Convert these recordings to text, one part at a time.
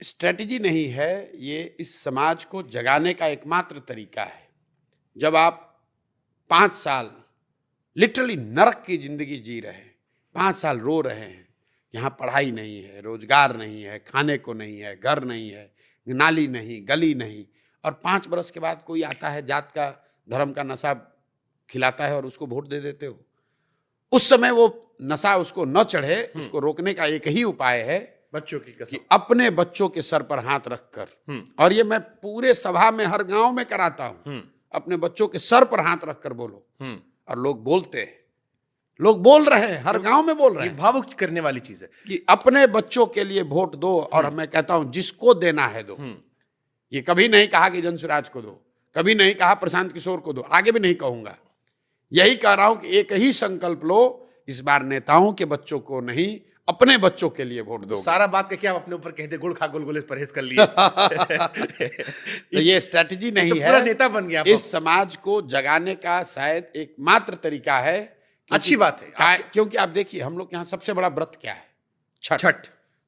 Strategy नहीं है, ये इस समाज को जगाने का एकमात्र तरीका है। जब आप 5 साल लिटरली नरक की जिंदगी जी रहे हैं, 5 साल रो रहे हैं, यहाँ पढ़ाई नहीं है, रोजगार नहीं है, खाने को नहीं है, घर नहीं है, नाली नहीं, गली नहीं, और 5 बरस के बाद कोई आता है, जात का धर्म का नशा खिलाता है और उसको वोट दे देते हो। उस समय वो नशा उसको न चढ़े, उसको रोकने का एक ही उपाय है, बच्चों की कसम, कि अपने बच्चों के सर पर हाथ रखकर, और ये मैं पूरे सभा में हर गांव में कराता हूं, अपने बच्चों के सर पर हाथ रखकर बोलो। और लोग बोलते हैं, लोग बोल रहे हैं, हर गांव में बोल रहे हैं। भावुक करने वाली चीज है कि अपने बच्चों के लिए वोट दो, और मैं कहता हूं जिसको देना है दो। ये कभी नहीं कहा कि जनसुराज को दो, कभी नहीं कहा प्रशांत किशोर को दो, आगे भी नहीं कहूंगा। यही कह रहा हूं कि एक ही संकल्प लो, इस बार नेताओं के बच्चों को नहीं, अपने बच्चों के लिए वोट दो। सारा बात क्या आप अपने ऊपर कहते, गुड़ खा गुलगुले परहेज कर लिए। तो ये स्ट्रेटजी नहीं तो है, पूरा नेता बन गया। इस समाज को जगाने का शायद एकमात्र तरीका है। अच्छी बात है, क्योंकि आप देखिए, हम लोग यहाँ सबसे बड़ा व्रत क्या है? छठ।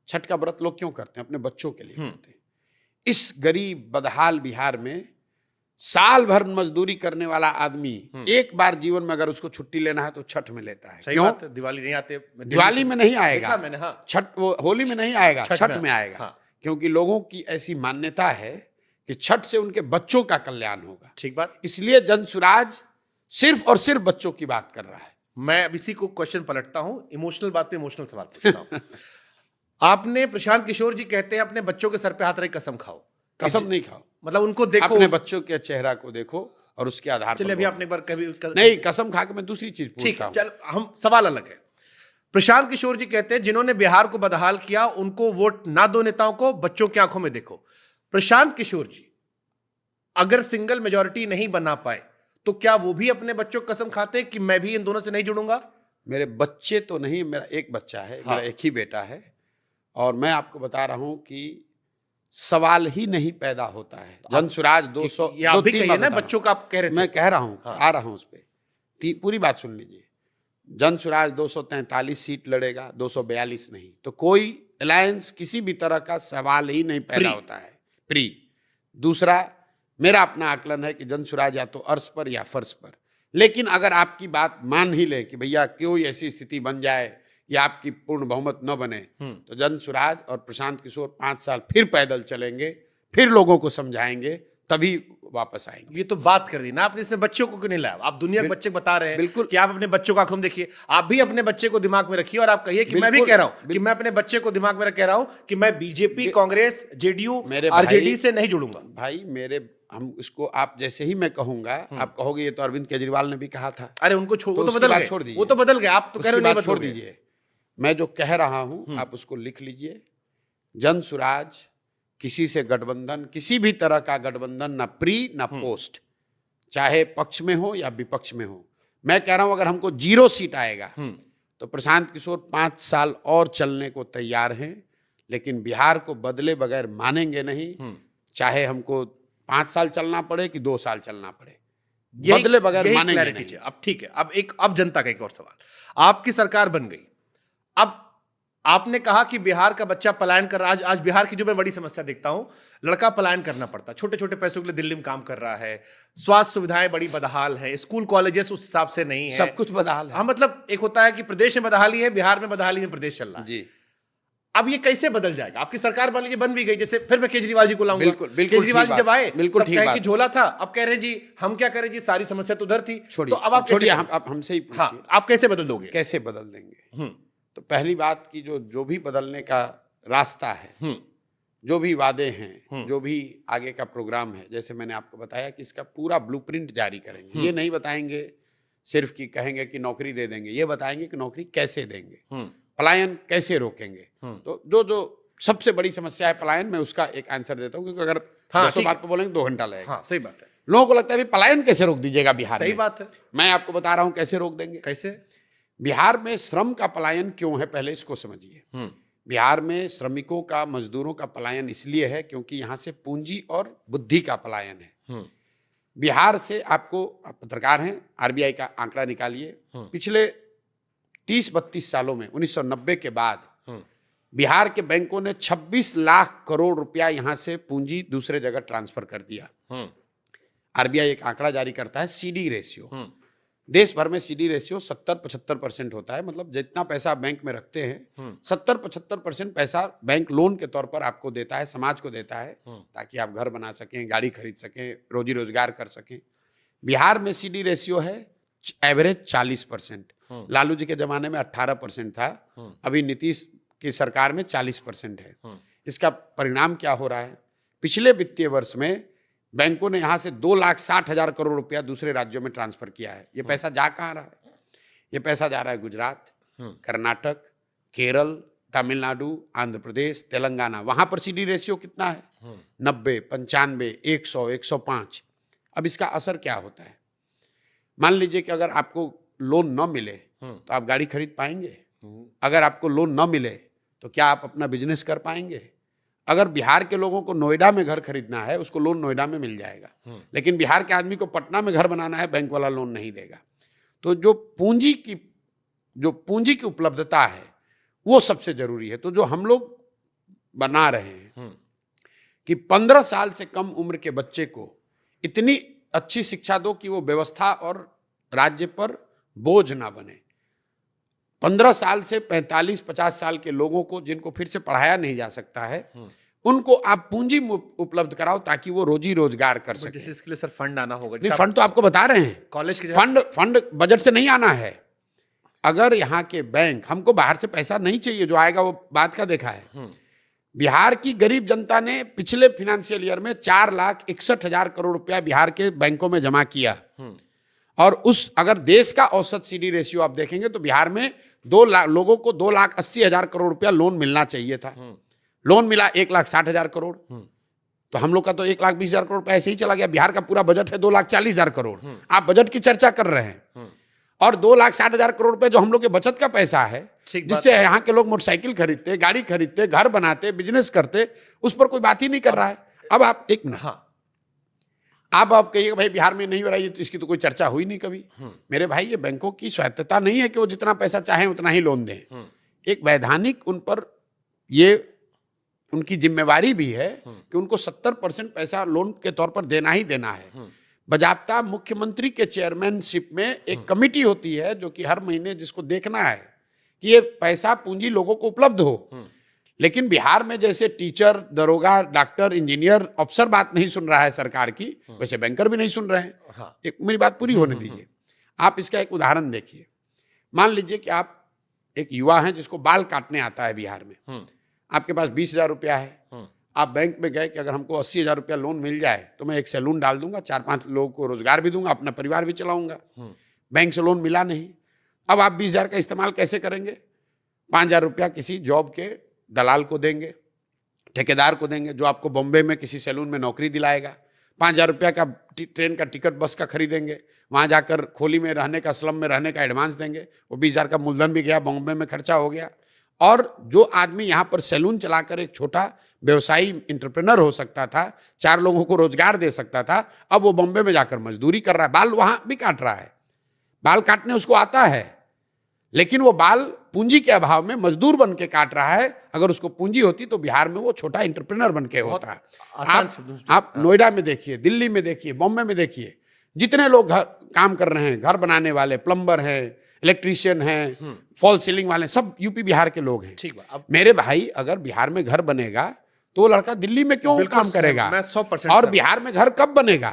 छठ का व्रत लोग क्यों करते हैं? अपने बच्चों के लिए करते हैं। इस गरीब बदहाल बिहार में साल भर मजदूरी करने वाला आदमी एक बार जीवन में अगर उसको छुट्टी लेना है तो छठ में लेता है। क्यों? दिवाली नहीं आते, दिवाली में नहीं आएगा मैंने, हाँ। छठ, वो होली में नहीं आएगा, छठ में आएगा। हाँ। क्योंकि लोगों की ऐसी मान्यता है कि छठ से उनके बच्चों का कल्याण होगा। ठीक बात। इसलिए जनसुराज सिर्फ और सिर्फ बच्चों की बात कर रहा है। मैं अब इसी को क्वेश्चन पलटता हूं, इमोशनल बात पे इमोशनल सवाल पूछता हूं। आपने, प्रशांत किशोर जी कहते हैं अपने बच्चों के सर पे हाथ रख कसम खाओ। कसम नहीं खाओ, मतलब उनको देखो, अपने बच्चों के चेहरा को देखो और उसके आधार पर। अभी आपने एक बार कभी नहीं, कसम खा के मैं दूसरी चीज पूछता हूं। चल, हम सवाल अलग है। प्रशांत किशोर जी कहते हैं जिन्होंने बिहार को बदहाल किया उनको वोट ना दो, नेताओं को बच्चों की आंखों में देखो। प्रशांत किशोर जी अगर सिंगल मेजॉरिटी नहीं बना पाए तो क्या वो भी अपने बच्चों को कसम खाते कि मैं भी इन दोनों से नहीं जुड़ूंगा? मेरे बच्चे तो नहीं, मेरा एक बच्चा है। हाँ। मेरा एक ही बेटा है, और मैं आपको बता रहा हूं कि सवाल ही नहीं पैदा होता है। जनसुराज 200 ना बच्चों का आप कह रहे थे। मैं कह रहा हूं, हाँ। आ रहा हूं उस पर, पूरी बात सुन लीजिए। जनसुराज 243 सीट लड़ेगा, 242 नहीं। तो कोई अलायंस किसी भी तरह का सवाल ही नहीं पैदा होता है। प्री। दूसरा, मेरा अपना आकलन है कि जनसुराज या तो अर्श पर या फर्श पर। लेकिन अगर आपकी बात मान ही ले कि भैया कोई ऐसी स्थिति बन जाए कि आपकी पूर्ण बहुमत न बने, तो जनसुराज और प्रशांत किशोर 5 साल फिर पैदल चलेंगे, फिर लोगों को समझाएंगे, तभी वापस आएंगे। ये तो बात कर दी ना आपने, इसमें बच्चों को क्यों नहीं लाया? आप दुनिया के बच्चे बता रहे हैं। बिल्कुल कि आप अपने बच्चों का आंखों देखिए, आप भी अपने बच्चे को दिमाग में रखिए और आप कहिए कि मैं भी कह रहा हूं कि मैं अपने बच्चे को दिमाग में कह रहा हूं कि मैं बीजेपी, कांग्रेस, जेडीयू, आरजेडी से नहीं जुड़ूंगा। भाई हम इसको, आप जैसे ही मैं कहूंगा, आप कहोगे ये तो अरविंद केजरीवाल ने भी कहा था। अरे उनको छोड़ दीजिए, वो तो बदल गए। आप तो कह रहे हैं छोड़ दीजिए। मैं जो कह रहा हूं आप उसको लिख लीजिए। जनसुराज किसी से गठबंधन, किसी भी तरह का गठबंधन, ना प्री ना पोस्ट, चाहे पक्ष में हो या विपक्ष में हो। मैं कह रहा हूं अगर हमको 0 सीट आएगा तो प्रशांत किशोर 5 साल और चलने को तैयार हैं, लेकिन बिहार को बदले बगैर मानेंगे नहीं। चाहे हमको 5 साल चलना पड़े कि 2 साल चलना पड़े, बदले बगैर मानेंगे नहीं। अब ठीक है, अब जनता का एक और सवाल। आपकी सरकार बन गई, अब आपने कहा कि बिहार का बच्चा पलायन कर रहा है। आज बिहार की जो मैं बड़ी समस्या देखता हूं, लड़का पलायन करना पड़ता, छोटे छोटे पैसों के लिए दिल्ली में काम कर रहा है, स्वास्थ्य सुविधाएं बड़ी बदहाल है, स्कूल कॉलेजेस उस हिसाब से नहीं है, सब कुछ बदहाल है। हाँ, मतलब एक होता है कि प्रदेश में बदहाली है, बिहार में बदहाली में प्रदेश चल रहा है जी। अब ये कैसे बदल जाएगा? आपकी सरकार मान लीजिए बन भी गई, जैसे फिर मैं केजरीवाल जी को लाऊंगा। बिल्कुल केजरीवाल जी जब आए बिल्कुल ठीक बात, झोला था, अब कह रहे हैं जी हम क्या करें जी, सारी समस्या तो उधर थी। तो अब आप छोड़िए, आप हमसे ही पूछिए। हाँ, आप कैसे बदल दोगे? कैसे बदल देंगे? तो पहली बात की जो भी बदलने का रास्ता है, जो भी वादे हैं, जो भी आगे का प्रोग्राम है, जैसे मैंने आपको बताया कि इसका पूरा ब्लूप्रिंट जारी करेंगे। ये नहीं बताएंगे सिर्फ कि कहेंगे कि नौकरी दे देंगे, ये बताएंगे कि नौकरी कैसे देंगे, पलायन कैसे रोकेंगे। तो जो सबसे बड़ी समस्या है पलायन, मैं उसका एक आंसर देता हूं, क्योंकि अगर 200 बात पर बोलेंगे 2 घंटा लगेगा। हाँ, सही बात है। लोगों को लगता है पलायन कैसे रोक दीजिएगा बिहार में। सही बात है। मैं आपको बता रहा हूं कैसे रोक देंगे। कैसे? बिहार में श्रम का पलायन क्यों है, पहले इसको समझिए। बिहार में श्रमिकों का, मजदूरों का पलायन इसलिए है क्योंकि यहां से पूंजी और बुद्धि का पलायन है। बिहार से आपको, आप पत्रकार हैं, आरबीआई का आंकड़ा निकालिए, पिछले 30-32 सालों में 1990 के बाद बिहार के बैंकों ने 26 लाख करोड़ रुपया यहां से पूंजी दूसरे जगह ट्रांसफर कर दिया। आरबीआई एक आंकड़ा जारी करता है सीडी रेशियो, देश भर में सीडी रेशियो 70-75% होता है। मतलब जितना पैसा आप बैंक में रखते हैं 70-75% पैसा बैंक लोन के तौर पर आपको देता है, समाज को देता है, ताकि आप घर बना सकें, गाड़ी खरीद सकें, रोजी रोजगार कर सकें। बिहार में सीडी रेशियो है एवरेज 40%। लालू जी के जमाने में 18% था, अभी नीतीश की सरकार में 40% है। इसका परिणाम क्या हो रहा है? पिछले वित्तीय वर्ष में बैंकों ने यहां से 2,60,000 करोड़ रुपया दूसरे राज्यों में ट्रांसफर किया है। ये पैसा जा कहाँ रहा है? ये पैसा जा रहा है गुजरात, कर्नाटक, केरल, तमिलनाडु, आंध्र प्रदेश, तेलंगाना। वहां पर सीडी रेशियो कितना है? 90, 95, 100, 105। अब इसका असर क्या होता है? मान लीजिए कि अगर आपको लोन न मिले तो आप गाड़ी खरीद पाएंगे? अगर आपको लोन न मिले तो क्या आप अपना बिजनेस कर पाएंगे? अगर बिहार के लोगों को नोएडा में घर खरीदना है, उसको लोन नोएडा में मिल जाएगा, लेकिन बिहार के आदमी को पटना में घर बनाना है, बैंक वाला लोन नहीं देगा। तो जो पूंजी की उपलब्धता है वो सबसे जरूरी है। तो जो हम लोग बना रहे हैं कि 15 साल से कम उम्र के बच्चे को इतनी अच्छी शिक्षा दो कि वो व्यवस्था और राज्य पर बोझ ना बने। 15 साल से 45-50 साल के लोगों को, जिनको फिर से पढ़ाया नहीं जा सकता है, उनको आप पूंजी उपलब्ध कराओ ताकि वो रोजी रोजगार कर सके। जैसे इसके लिए सर फंड आना होगा। नहीं, फंड तो आपको बता रहे हैं, कॉलेज के फंड बजट से नहीं आना है। अगर यहाँ के बैंक, हमको बाहर से पैसा नहीं चाहिए, जो आएगा वो बात का देखा है। बिहार की गरीब जनता ने पिछले फाइनेंशियल ईयर में 4,61,000 करोड़ रुपया बिहार के बैंकों में जमा किया। और अगर देश का औसत सीडी रेशियो आप देखेंगे तो बिहार में लोगों को 2,80,000 करोड़ रुपया लोन मिलना चाहिए था। लोन मिला 1,60,000 करोड़। तो हम लोग का तो 1,20,000 करोड़ रुपया ऐसे ही चला गया। बिहार का पूरा बजट है 2,40,000 करोड़। आप बजट की चर्चा कर रहे हैं, और 2,60,000 करोड़ रुपए जो हम लोग के बचत का पैसा है, जिससे यहाँ के लोग मोटरसाइकिल खरीदते, गाड़ी खरीदते, घर बनाते, बिजनेस करते, उस पर कोई बात ही नहीं कर रहा है। अब आप एक मिनट, आप कहिए भाई बिहार में नहीं हो रहा है, तो इसकी तो कोई चर्चा हुई नहीं कभी। मेरे भाई, ये बैंकों की स्वायत्तता नहीं है कि वो जितना पैसा चाहें उतना ही लोन दें। एक वैधानिक उन पर ये उनकी जिम्मेवारी भी है कि उनको 70% पैसा लोन के तौर पर देना ही देना है। बजाब्ता मुख्यमंत्री के चेयरमैनशिप में एक कमेटी होती है जो कि हर महीने जिसको देखना है कि ये पैसा पूंजी लोगों को उपलब्ध हो। लेकिन बिहार में जैसे टीचर, दरोगा, डॉक्टर, इंजीनियर, अफसर बात नहीं सुन रहा है सरकार की, वैसे बैंकर भी नहीं सुन रहे हैं। एक मेरी बात पूरी होने दीजिए। आप इसका एक उदाहरण देखिए। मान लीजिए कि आप एक युवा हैं जिसको बाल काटने आता है बिहार में, आपके पास 20,000 रुपया है। आप बैंक में गए कि अगर हमको 80,000 रुपया लोन मिल जाए तो मैं एक सैलून डाल दूंगा, 4-5 लोगों को रोजगार भी दूंगा, अपना परिवार भी चलाऊंगा। बैंक से लोन मिला नहीं। अब आप 20,000 का इस्तेमाल कैसे करेंगे? 5,000 रुपया किसी जॉब के दलाल को देंगे, ठेकेदार को देंगे, जो आपको बॉम्बे में किसी सैलून में नौकरी दिलाएगा। 5,000 रुपया का ट्रेन का टिकट, बस का खरीदेंगे, वहाँ जाकर खोली में रहने का, स्लम में रहने का एडवांस देंगे। वो 20,000 का मूलधन भी गया, बॉम्बे में खर्चा हो गया। और जो आदमी यहाँ पर सैलून चलाकर एक छोटा व्यवसायी इंटरप्रेनर हो सकता था, 4 लोगों को रोजगार दे सकता था, अब वो बॉम्बे में जाकर मजदूरी कर रहा है, बाल वहाँ भी काट रहा है। बाल काटने उसको आता है, लेकिन वो बाल पूंजी के अभाव में मजदूर बन के काट रहा है। अगर उसको पूंजी होती तो बिहार में वो छोटा इंटरप्रेनर बन के होता है। आप नोएडा में देखिए, दिल्ली में देखिए, बॉम्बे में देखिए, जितने लोग काम कर रहे हैं, घर बनाने वाले, प्लम्बर हैं, इलेक्ट्रीशियन हैं, फॉल सीलिंग वाले, सब यूपी बिहार के लोग हैं। ठीक है। मेरे भाई, अगर बिहार में घर बनेगा तो वो लड़का दिल्ली में क्यों काम करेगा? मैं 100% और बिहार में घर कब बनेगा?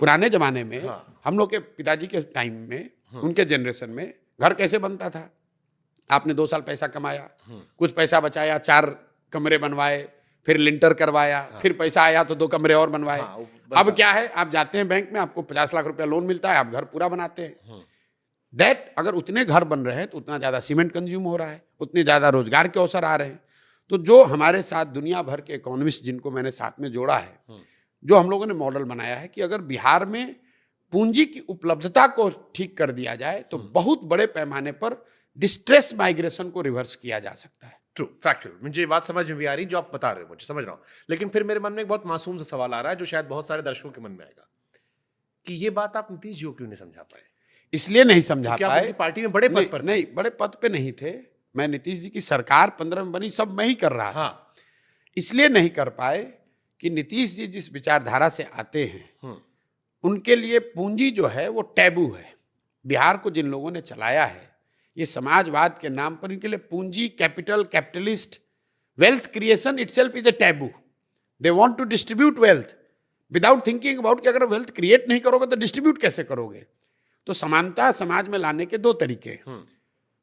पुराने जमाने में, हम लोग के पिताजी के टाइम में, उनके जनरेशन में घर कैसे बनता था? आपने 2 साल पैसा कमाया, कुछ पैसा बचाया, 4 कमरे बनवाए, फिर लिंटर करवाया, फिर पैसा आया तो 2 कमरे और बनवाए। अब क्या है? आप जाते हैं बैंक में, आपको 50 लाख रुपया लोन मिलता है, आप घर पूरा बनाते हैं। अगर उतने घर बन रहे हैं तो उतना ज्यादा सीमेंट कंज्यूम हो रहा है, उतने ज्यादा रोजगार के अवसर आ रहे हैं। तो जो हमारे साथ दुनिया भर के इकोनॉमिस्ट, जिनको मैंने साथ में जोड़ा है, जो हम लोगों ने मॉडल बनाया है कि अगर बिहार में पूंजी की उपलब्धता को ठीक कर दिया जाए तो बहुत बड़े पैमाने पर डिस्ट्रेस माइग्रेशन को रिवर्स किया जा सकता है। True, factual. मुझे ये बात समझ में भी आ रही जो आप बता रहे हो, मुझे समझ रहा हूँ। लेकिन फिर मेरे मन में एक बहुत मासूम सा सवाल आ रहा है जो शायद बहुत सारे दर्शकों के मन में आएगा कि ये बात आप नीतीश जी को क्यों नहीं समझा पाए? इसलिए नहीं समझा पाए, पार्टी में बड़े पद पर नहीं, बड़े पद पे नहीं थे। मैं नीतीश जी की सरकार 15 में बनी, सब मैं ही कर रहा था। हाँ। इसलिए नहीं कर पाए कि नीतीश जी जिस विचारधारा से आते हैं उनके लिए पूंजी जो है वो टैबू है। बिहार को जिन लोगों ने चलाया है, ये समाजवाद के नाम पर इनके लिए पूंजी, capital, capitalist, wealth creation itself is a taboo. They want to distribute wealth without thinking about कि अगर वेल्थ क्रिएट नहीं करोगे तो डिस्ट्रीब्यूट कैसे करोगे। तो समानता समाज में लाने के दो तरीके हैं।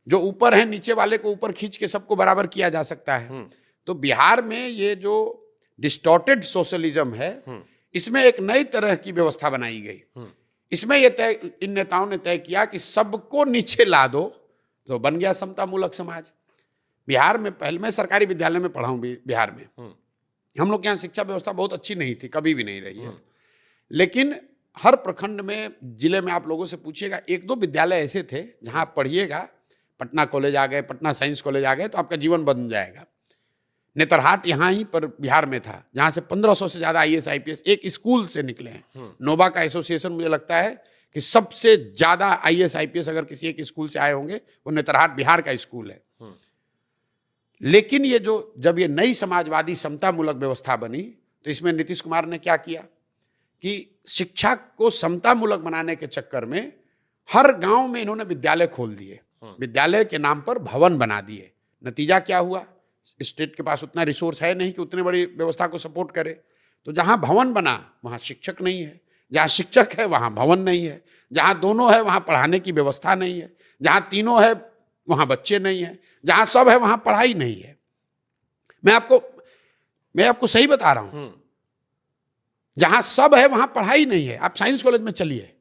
जो ऊपर है नीचे वाले को ऊपर खींच के सबको बराबर किया जा सकता है। तो बिहार में ये जो डिस्टॉर्टेड सोशलिज्म है, इसमें एक नई तरह की व्यवस्था बनाई गई। इसमें ये तय, इन नेताओं ने तय किया कि सबको नीचे ला दो, तो बन गया समतामूलक समाज। बिहार में पहले, मैं सरकारी विद्यालय में पढ़ा हूं बिहार में, हम लोग के यहाँ शिक्षा व्यवस्था बहुत अच्छी नहीं थी, कभी भी नहीं रही है। लेकिन हर प्रखंड में, जिले में आप लोगों से पूछिएगा, एक दो विद्यालय ऐसे थे जहां आप पढ़िएगा, पटना कॉलेज आ गए, पटना साइंस कॉलेज आ गए तो आपका जीवन बदल जाएगा। नेतरहाट यहाँ ही पर बिहार में था, जहाँ से 1500 से ज़्यादा IAS IPS एक स्कूल से निकले हैं। नोबा का एसोसिएशन, मुझे लगता है कि सबसे ज़्यादा IAS IPS अगर किसी एक स्कूल से आए होंगे वो नेतरहाट बिहार का स्कूल है। लेकिन ये जो जब ये नई समाजवादी समतामूलक व्यवस्था बनी तो इसमें नीतीश कुमार ने क्या किया कि शिक्षा को समतामूलक बनाने के चक्कर में हर गांव में इन्होंने विद्यालय खोल दिए, विद्यालय के नाम पर भवन बना दिए। नतीजा क्या हुआ, स्टेट के पास उतना रिसोर्स है नहीं कि उतनी बड़ी व्यवस्था को सपोर्ट करे। तो जहां भवन बना वहां शिक्षक नहीं है, जहां शिक्षक है वहां भवन नहीं है, जहां दोनों है वहां पढ़ाने की व्यवस्था नहीं है, जहां तीनों है वहां बच्चे नहीं है, जहां सब है वहां पढ़ाई नहीं है। मैं आपको सही बता रहा हूं, जहां सब है वहां पढ़ाई नहीं है। आप साइंस कॉलेज में चलिए,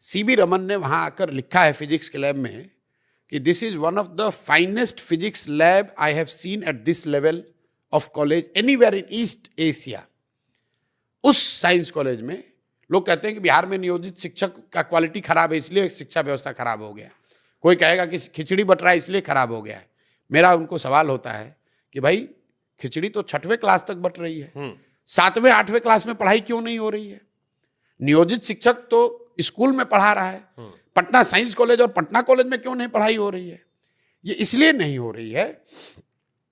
CB रमन ने वहां आकर लिखा है फिजिक्स के लैब में कि this is one of the finest physics lab I have seen at this level of college anywhere in east Asia. उस साइंस कॉलेज में लोग कहते हैं कि बिहार में नियोजित शिक्षक का क्वालिटी खराब है, इसलिए शिक्षा व्यवस्था खराब हो गया। कोई कहेगा कि खिचड़ी बट रहा है इसलिए खराब हो गया है। मेरा उनको सवाल होता है कि भाई खिचड़ी तो 6वीं क्लास तक बट रही है, 7वें 8वें क्लास में पढ़ाई क्यों नहीं हो रही है? नियोजित शिक्षक तो स्कूल में पढ़ा रहा है, पटना साइंस कॉलेज और पटना कॉलेज में क्यों नहीं पढ़ाई हो रही है? ये इसलिए नहीं हो रही है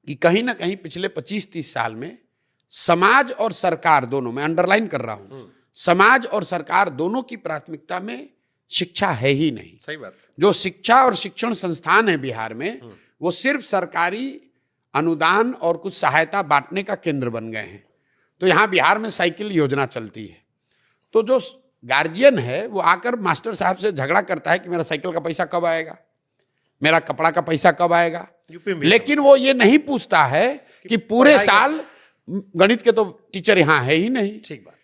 कि कहीं ना कहीं पिछले 25-30 साल में समाज और सरकार दोनों, मैं अंडरलाइन कर रहा हूं, समाज और सरकार दोनों की प्राथमिकता में शिक्षा है ही नहीं। सही बात। जो शिक्षा और शिक्षण संस्थान है बिहार में, वो सिर्फ सरकारी अनुदान और कुछ सहायता बांटने का केंद्र बन गए हैं। तो यहाँ बिहार में साइकिल योजना चलती है, तो जो गार्जियन है वो आकर मास्टर साहब से झगड़ा करता है कि मेरा साइकिल का पैसा कब आएगा, मेरा कपड़ा का पैसा कब आएगा। लेकिन वो ये नहीं पूछता है कि पूरे साल गणित के तो टीचर यहाँ है ही नहीं। ठीक बात।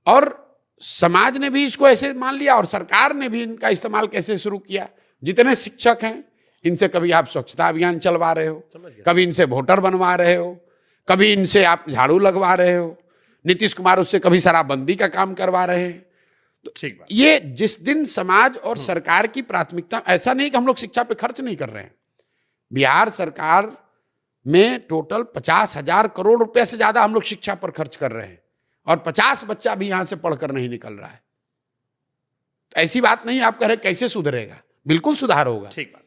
और समाज ने भी इसको ऐसे मान लिया और सरकार ने भी इनका इस्तेमाल कैसे शुरू किया। जितने शिक्षक हैं इनसे कभी आप स्वच्छता अभियान चलवा रहे हो, कभी इनसे वोटर बनवा रहे हो, कभी इनसे आप झाड़ू लगवा रहे हो, नीतीश कुमार उससे कभी शराबबंदी का काम करवा रहे हैं। तो ठीक बात। ये जिस दिन समाज और सरकार की प्राथमिकता, ऐसा नहीं कि हम लोग शिक्षा पे खर्च नहीं कर रहे हैं। बिहार सरकार में टोटल 50,000 करोड़ रुपए से ज्यादा हम लोग शिक्षा पर खर्च कर रहे हैं और 50 बच्चा भी यहां से पढ़कर नहीं निकल रहा है। तो ऐसी बात नहीं आप कह रहे कैसे सुधरेगा, बिल्कुल सुधार होगा। ठीक बात।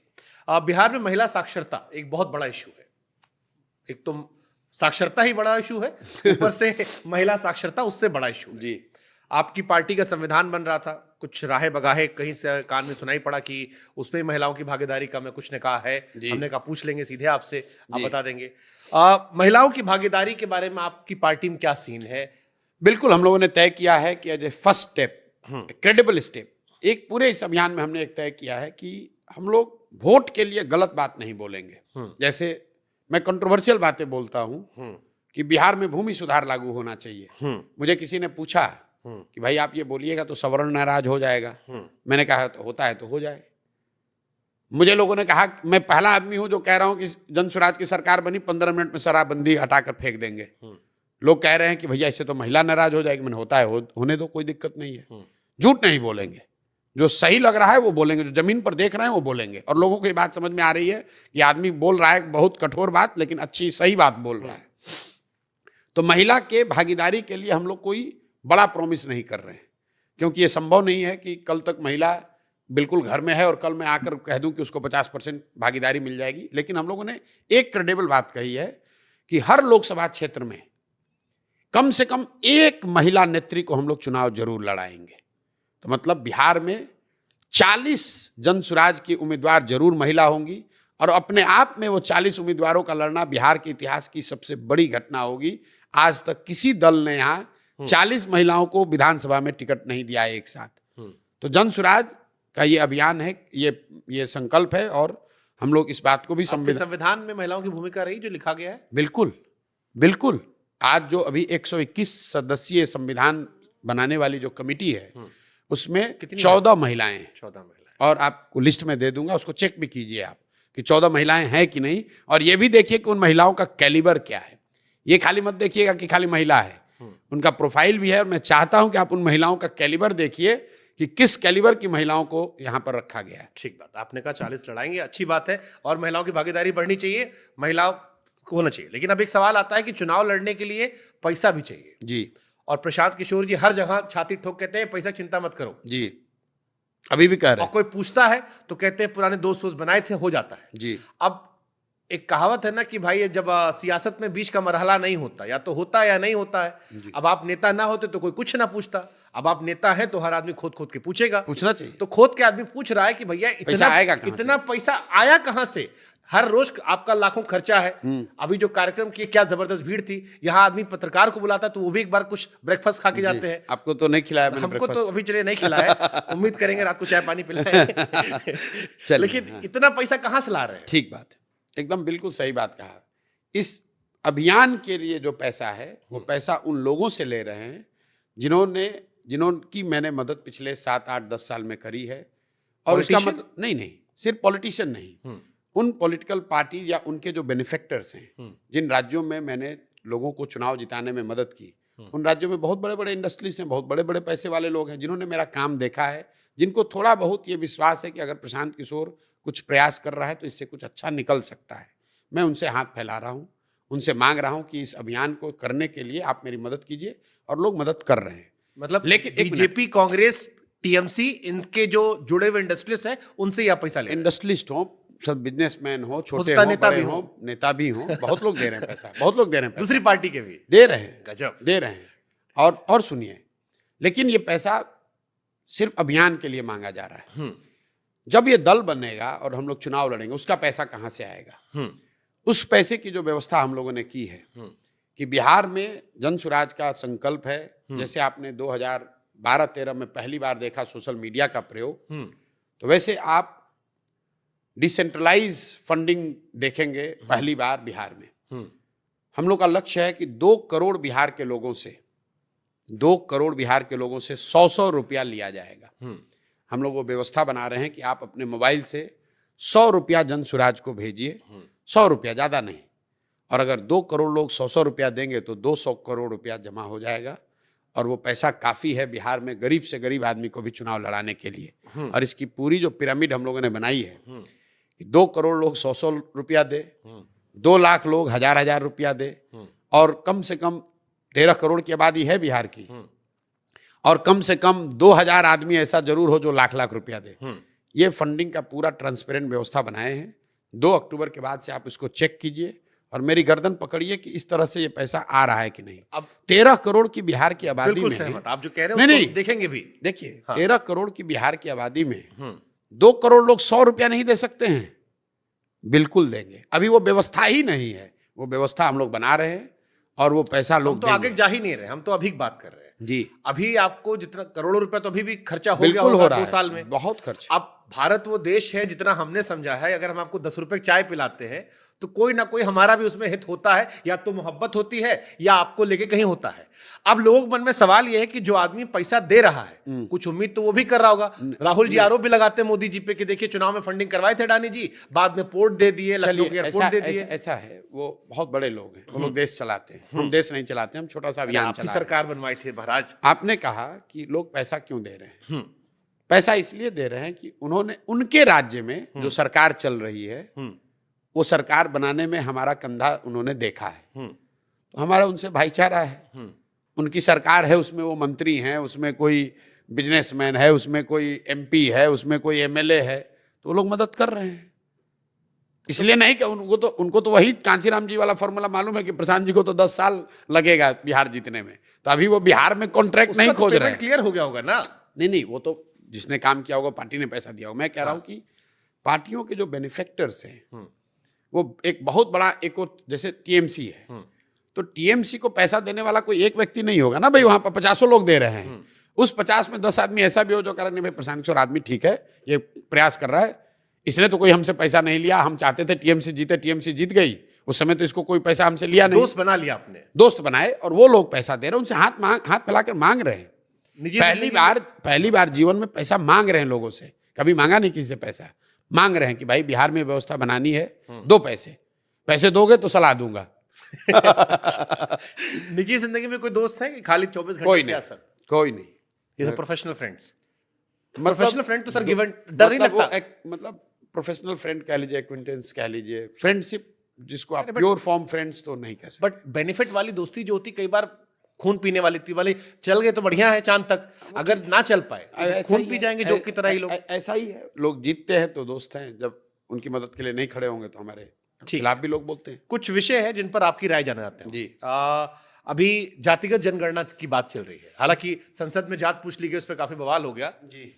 बिहार में महिला साक्षरता एक बहुत बड़ा इशू है। एक तो साक्षरता ही बड़ा इशू है, ऊपर से महिला साक्षरता उससे बड़ा इशू है। जी। आपकी पार्टी का संविधान बन रहा था, कुछ राहे बगाहे कहीं से कान में सुनाई पड़ा कि उसमें महिलाओं की भागीदारी कम है, कुछ ने कहा है, हमने कहा पूछ लेंगे सीधे आपसे, आप बता देंगे। महिलाओं की भागीदारी के बारे में आपकी पार्टी में क्या सीन है? बिल्कुल, हम लोगों ने तय किया है कि as a first step, credible step, एक पूरे इस अभियान में हमने एक तय किया है कि हम लोग वोट के लिए गलत बात नहीं बोलेंगे। जैसे मैं कंट्रोवर्शियल बातें बोलता हूं कि बिहार में भूमि सुधार लागू होना चाहिए। मुझे किसी ने पूछा कि भाई आप ये बोलिएगा तो सवर्ण नाराज हो जाएगा। मैंने कहा तो होता है तो हो जाए। मुझे लोगों ने कहा, मैं पहला आदमी हूं जो कह रहा हूं कि जन स्वराज की सरकार बनी 15 मिनट में शराबबंदी हटाकर फेंक देंगे। लोग कह रहे हैं कि भैया इससे तो महिला नाराज हो जाएगी। मैंने होता है होने दो, कोई दिक्कत नहीं है। झूठ नहीं बोलेंगे, जो सही लग रहा है वो बोलेंगे, जो जमीन पर देख रहे हैं वो बोलेंगे। और लोगों को ये बात समझ में आ रही है कि आदमी बोल रहा है बहुत कठोर बात, लेकिन अच्छी सही बात बोल रहा है। तो महिला के भागीदारी के लिए हम लोग कोई बड़ा प्रॉमिस नहीं कर रहे हैं, क्योंकि ये संभव नहीं है कि कल तक महिला बिल्कुल घर में है और कल मैं आकर कह दूं कि उसको 50% भागीदारी मिल जाएगी, लेकिन हम लोगों ने एक क्रेडिबल बात कही है कि हर लोकसभा क्षेत्र में कम से कम एक महिला नेत्री को हम लोग चुनाव जरूर लड़ाएंगे। तो मतलब बिहार में 40 जन सुराज की उम्मीदवार जरूर महिला होंगी और अपने आप में वो 40 उम्मीदवारों का लड़ना बिहार के इतिहास की सबसे बड़ी घटना होगी। आज तक किसी दल ने यहाँ 40 महिलाओं को विधानसभा में टिकट नहीं दिया है एक साथ। तो जन सुराज का ये अभियान है, ये संकल्प है और हम लोग इस बात को भी संविधान में महिलाओं की भूमिका रही जो लिखा गया है। बिल्कुल बिल्कुल। आज जो अभी 121 सदस्यीय संविधान बनाने वाली जो कमेटी है उसमें 14 महिलाएं हैं। 14 महिलाएं, और आपको लिस्ट में दे दूंगा, उसको चेक भी कीजिए आप कि 14 महिलाएं हैं कि नहीं, और ये भी देखिए कि उन महिलाओं का कैलिबर क्या है। ये खाली मत देखिएगा कि खाली महिला है, उनका प्रोफाइल भी है। और मैं चाहता हूं कि आप उन महिलाओं का कैलिबर देखिए कि किस कैलिबर की महिलाओं को यहां पर रखा गया है। ठीक बात, आपने कहा 40 लड़ाएंगे, अच्छी बात है और महिलाओं की भागीदारी बढ़नी चाहिए, महिलाओं को होना चाहिए। लेकिन अब एक सवाल आता है कि चुनाव लड़ने के लिए पैसा भी चाहिए जी। और प्रशांत किशोर जी हर जगह छाती ठोक कहते हैं पैसा चिंता मत करो जी, अभी भी कह रहे और हैं। कोई पूछता है तो कहते हैं पुराने दोस्त सोच बनाए थे, हो जाता है जी। अब एक कहावत है ना कि भाई जब सियासत में बीच का मरहला नहीं होता, या तो होता है या नहीं होता है। अब आप नेता ना होते तो कोई कुछ ना पूछता, अब आप नेता है तो हर आदमी खोद खोद के पूछेगा, पूछना चाहिए। तो खोद के आदमी पूछ रहा है कि भैया इतना पैसा आया कहां से। हर रोज आपका लाखों खर्चा है। अभी जो कार्यक्रम की क्या जबरदस्त भीड़ थी, यहाँ आदमी पत्रकार को बुलाता तो वो भी एक बार कुछ ब्रेकफास्ट खा के जाते हैं। आपको तो नहीं खिलाया मैंने, हमको तो अभी चलिए नहीं खिलाया, उम्मीद करेंगे रात को चाय पानी पिलाएं। लेकिन इतना पैसा कहां से ला रहे हैं? ठीक बात है, एकदम बिल्कुल सही बात कहा। इस अभियान के लिए जो पैसा है वो पैसा उन लोगों से ले रहे हैं जिन्होंने मैंने मदद पिछले 7, 8, 10 साल में करी है। और उसका मतलब नहीं सिर्फ पॉलिटिशियन नहीं, उन पॉलिटिकल पार्टी या उनके जो बेनिफेक्टर्स हैं, जिन राज्यों में मैंने लोगों को चुनाव जिताने में मदद की, उन राज्यों में बहुत बड़े बड़े इंडस्ट्रीज हैं, बहुत बड़े बड़े पैसे वाले लोग हैं जिन्होंने मेरा काम देखा है, जिनको थोड़ा बहुत ये विश्वास है कि अगर प्रशांत किशोर कुछ प्रयास कर रहा है तो इससे कुछ अच्छा निकल सकता है। मैं उनसे हाथ फैला रहा हूँ, उनसे मांग रहा हूँ कि इस अभियान को करने के लिए आप मेरी मदद कीजिए, और लोग मदद कर रहे हैं। मतलब लेकिन बीजेपी, कांग्रेस, टीएमसी, इनके जो जुड़े हुए इंडस्ट्रियलिस्ट हैं उनसे या पैसा ले, इंडस्ट्रियलिस्ट हो, सब बिजनेसमैन हो, छोटे हो, बड़े हो, नेता भी हो, बहुत लोग दे रहे हैं पैसा, बहुत लोग दे रहे हैं पैसा, दूसरी पार्टी के भी दे रहे हैं, गजब दे रहे हैं। और सुनिए, लेकिन ये पैसा सिर्फ अभियान के लिए मांगा जा रहा है। जब ये दल बनेगा और हम लोग चुनाव लड़ेंगे, उसका पैसा कहाँ से आएगा? उस पैसे की जो व्यवस्था हम लोगों ने की है कि बिहार में जन सुराज का संकल्प है। जैसे आपने 2012-13 में पहली बार देखा सोशल मीडिया का प्रयोग, तो वैसे आप डिसेंट्रलाइज फंडिंग देखेंगे पहली बार बिहार में। हम लोग का लक्ष्य है कि 2 करोड़ बिहार के लोगों से 100 रुपया लिया जाएगा। हम लोग वो व्यवस्था बना रहे हैं कि आप अपने मोबाइल से 100 रुपया जन सुराज को भेजिए, 100 रुपया, ज़्यादा नहीं। और अगर 2 करोड़ लोग 100 रुपया देंगे तो 200 करोड़ रुपया जमा हो जाएगा, और वो पैसा काफ़ी है बिहार में गरीब से गरीब आदमी को भी चुनाव लड़ाने के लिए। और इसकी पूरी जो पिरामिड हम लोगों ने बनाई है कि 2 करोड़ लोग 100 रुपया दे, 2 लाख लोग 1000 रुपया दे, और कम से कम 13 करोड़ की आबादी है बिहार की, और कम से कम 2000 आदमी ऐसा जरूर हो जो लाख रुपया दे। ये फंडिंग का पूरा ट्रांसपेरेंट व्यवस्था बनाए हैं। 2 अक्टूबर के बाद से आप इसको चेक कीजिए और मेरी गर्दन पकड़िए कि इस तरह से ये पैसा आ रहा है कि नहीं। अब 13 करोड़ की बिहार की आबादी में, सहमत आप जो कह रहे हैं नहीं, देखेंगे भी। देखिए, 13 करोड़ की बिहार की आबादी में 2 करोड़ लोग 100 रुपया नहीं दे सकते हैं? बिल्कुल देंगे। अभी वो व्यवस्था ही नहीं है, वो व्यवस्था हम लोग बना रहे हैं और वो पैसा लोग तो आगे जा ही नहीं रहे, हम तो अभी बात कर रहे हैं जी। अभी आपको जितना करोड़ों रुपया तो अभी भी खर्चा हो गया हो होगा रहा 2 है, साल में, बहुत खर्च। अब भारत वो देश है, जितना हमने समझा है, अगर हम आपको 10 रुपए चाय पिलाते हैं तो कोई ना कोई हमारा भी उसमें हित होता है, या तो मोहब्बत होती है या आपको लेके कहीं होता है। अब लोगों के मन में सवाल यह है कि जो आदमी पैसा दे रहा है, कुछ उम्मीद तो वो भी कर रहा होगा। राहुल जी आरोप भी लगाते हैं मोदी जी पे कि देखिए चुनाव में फंडिंग करवाए थे अडानी जी, बाद में पोर्ट दे दिए, लखनऊ के एयरपोर्ट दे दिए। ऐसा है, वो बहुत बड़े लोग हैं, वो लोग देश चलाते हैं, हम देश नहीं चलाते, हम छोटा सा अभियान चला रहे हैं। सरकार बनवाई थी महाराज। आपने कहा कि लोग पैसा क्यों दे रहे हैं? पैसा इसलिए दे रहे हैं कि उन्होंने उनके राज्य में जो सरकार चल रही है, वो सरकार बनाने में हमारा कंधा उन्होंने देखा है, तो हमारा उनसे भाईचारा है। उनकी सरकार है, उसमें वो मंत्री हैं, उसमें कोई बिजनेसमैन है, उसमें कोई एमपी है, उसमें कोई एमएलए है, तो वो लोग मदद कर रहे हैं। इसलिए नहीं कि उनको तो वही कांसीराम जी वाला फॉर्मूला मालूम है कि प्रशांत जी को तो 10 साल लगेगा बिहार जीतने में, तो अभी वो बिहार में कॉन्ट्रैक्ट नहीं खोज रहे हैं। क्लियर हो गया होगा ना? नहीं, वो तो जिसने काम किया होगा, पार्टी ने पैसा दिया होगा। मैं कह रहा हूं कि पार्टियों के जो बेनिफेक्टर्स हैं वो एक बहुत बड़ा, एक जैसे टीएमसी है, तो टीएमसी को पैसा देने वाला कोई एक व्यक्ति नहीं होगा ना भाई, वहां पर 50 लोग दे रहे हैं। उस 50 में 10 आदमी ऐसा भी हो जो कह रहे नहीं भाई प्रशांत किशोर आदमी ठीक है, ये प्रयास कर रहा है, इसने तो कोई हमसे पैसा नहीं लिया, हम चाहते थे टीएमसी जीते, टीएमसी जीत गई, उस समय तो इसको कोई पैसा हमसे लिया नहीं। दोस्त बना लिया आपने, दोस्त बनाए, और वो लोग पैसा दे रहे हैं, उनसे हाथ फैलाकर मांग रहे हैं। पहली बार जीवन में पैसा मांग रहे हैं लोगों से, कभी मांगा नहीं किसी से पैसा, मांग रहे हैं कि भाई बिहार में व्यवस्था बनानी है, दो पैसे दोगे तो सलाह दूंगा। निजी जिंदगी में कोई दोस्त है कि खाली 24 घंटे कोई नहीं, कोई नहीं, ये प्रोफेशनल फ्रेंड्स। प्रोफेशनल फ्रेंड तो सर गिवन डर नहीं लगता, मतलब प्रोफेशनल फ्रेंड कह लीजिए, एक्विंटेंस कह लीजिए, फ्रेंडशिप जिसको आप प्योर फॉर्म फ्रेंड्स तो नहीं कह सकते। बट बेनिफिट वाली दोस्ती जो होती, कई बार खून पीने वाली थी वाली, चल गए तो बढ़िया है चांद तक, अगर ना चल पाए तो खून पी जाएंगे जोक की तरह ही लोग। ऐसा ही है, लोग जीतते हैं तो दोस्त हैं, जब उनकी मदद के लिए नहीं खड़े होंगे तो हमारे खिलाफ भी लोग बोलते हैं। कुछ विषय है जिन पर आपकी राय जानना चाहते हैं जी। अभी जातिगत जनगणना की बात चल रही है, हालांकि संसद में जात पूछ ली गई, उस पर काफी बवाल हो गया जी,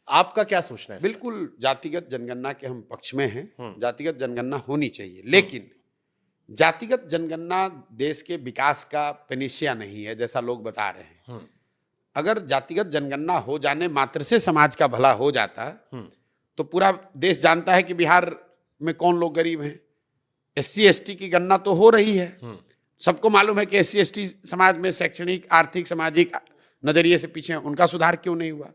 आपका क्या सोचना है? बिल्कुल जातिगत जनगणना के हम पक्ष में हैं, जातिगत जनगणना होनी चाहिए, लेकिन जातिगत जनगणना देश के विकास का पेनिसिया नहीं है जैसा लोग बता रहे हैं। अगर जातिगत जनगणना हो जाने मात्र से समाज का भला हो जाता तो पूरा देश जानता है कि बिहार में कौन लोग गरीब हैं। एससी एसटी की गणना तो हो रही है, सबको मालूम है कि एससी एसटी समाज में शैक्षणिक, आर्थिक, सामाजिक नजरिए से पीछे हैं, उनका सुधार क्यों नहीं हुआ?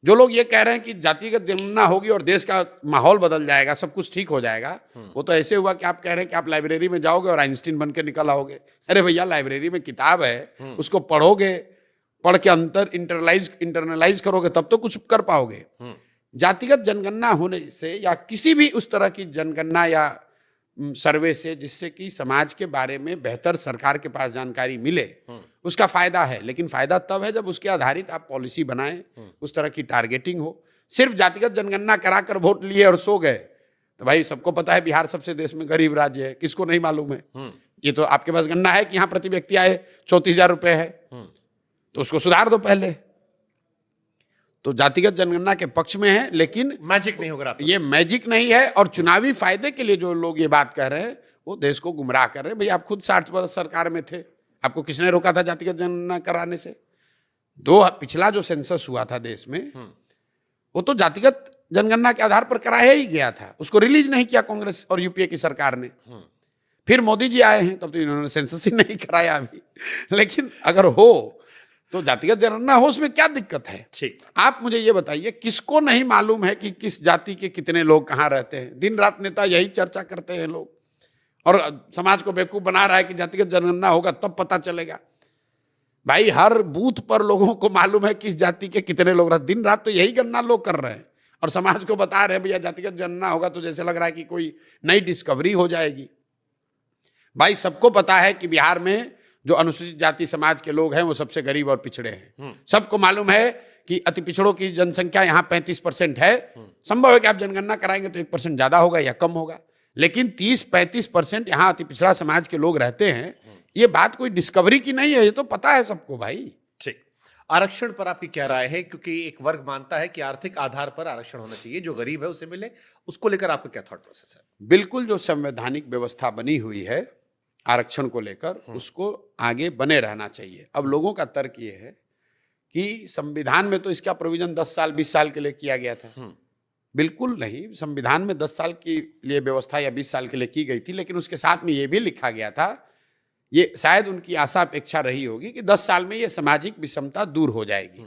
जो लोग ये कह रहे हैं कि जातिगत जनगणना होगी और देश का माहौल बदल जाएगा, सब कुछ ठीक हो जाएगा, वो तो ऐसे हुआ कि आप कह रहे हैं कि आप लाइब्रेरी में जाओगे और आइंस्टीन बन के निकल आओगे। अरे भैया, लाइब्रेरी में किताब है, उसको पढ़ोगे, पढ़ के इंटरनलाइज करोगे, तब तो कुछ कर पाओगे। जातिगत जनगणना होने से या किसी भी उस तरह की जनगणना या सर्वे से जिससे कि समाज के बारे में बेहतर सरकार के पास जानकारी मिले, उसका फायदा है, लेकिन फायदा तब है जब उसके आधारित आप पॉलिसी बनाएं, उस तरह की टारगेटिंग हो। सिर्फ जातिगत जनगणना कराकर वोट लिए और सो गए तो भाई सबको पता है बिहार सबसे देश में गरीब राज्य है, किसको नहीं मालूम है? ये तो आपके पास गणना है कि यहाँ प्रति व्यक्ति आए 34,000 रुपए है, तो उसको सुधार दो पहले। तो जातिगत जनगणना के पक्ष में है, लेकिन मैजिक नहीं होगा, ये मैजिक नहीं है, और चुनावी फायदे के लिए जो लोग ये बात कह रहे हैं वो देश को गुमराह कर रहे हैं। भाई आप खुद 60 वर्ष सरकार में थे, आपको किसने रोका था जातिगत जनगणना कराने से? पिछला जो सेंसस हुआ था देश में, वो तो जातिगत जनगणना के आधार पर कराया ही गया था, उसको रिलीज नहीं किया कांग्रेस और यूपीए की सरकार ने। फिर मोदी जी आए हैं, तब तो इन्होंने सेंसस ही नहीं कराया अभी। लेकिन अगर हो तो जातिगत जनगणना हो, उसमें क्या दिक्कत है? ठीक, आप मुझे ये बताइए, किसको नहीं मालूम है कि किस जाति के कितने लोग कहाँ रहते हैं? दिन रात नेता यही चर्चा करते हैं लोग, और समाज को बेवकूफ बना रहा है कि जातिगत जनगणना होगा तब पता चलेगा। भाई हर बूथ पर लोगों को मालूम है किस जाति के कितने लोग रहते, दिन रात तो यही गणना लोग कर रहे हैं और समाज को बता रहे हैं भैया जातिगत जनगणना होगा, तो जैसे लग रहा है कि कोई नई डिस्कवरी हो जाएगी। भाई सबको पता है कि बिहार में जो अनुसूचित जाति समाज के लोग हैं वो सबसे गरीब और पिछड़े हैं। सबको मालूम है कि अति पिछड़ों की जनसंख्या यहाँ 35% है। संभव है कि आप जनगणना कराएंगे तो 1% ज्यादा होगा या कम होगा, लेकिन 30-35% यहाँ अति पिछड़ा समाज के लोग रहते हैं। ये बात कोई डिस्कवरी की नहीं है, ये तो पता है सबको भाई। ठीक, आरक्षण पर आपकी क्या राय है? क्योंकि एक वर्ग मानता है कि आर्थिक आधार पर आरक्षण होना चाहिए, जो गरीब है उसे मिले, उसको लेकर आपका क्या थॉट प्रोसेस है? बिल्कुल, जो संवैधानिक व्यवस्था बनी हुई है आरक्षण को लेकर, उसको आगे बने रहना चाहिए। अब लोगों का तर्क ये है कि संविधान में तो इसका प्रोविजन 10 साल 20 साल के लिए किया गया था। बिल्कुल नहीं, संविधान में 10 साल के लिए व्यवस्था या 20 साल के लिए की गई थी, लेकिन उसके साथ में ये भी लिखा गया था, ये शायद उनकी आशा अपेक्षा रही होगी कि 10 साल में ये सामाजिक विषमता दूर हो जाएगी।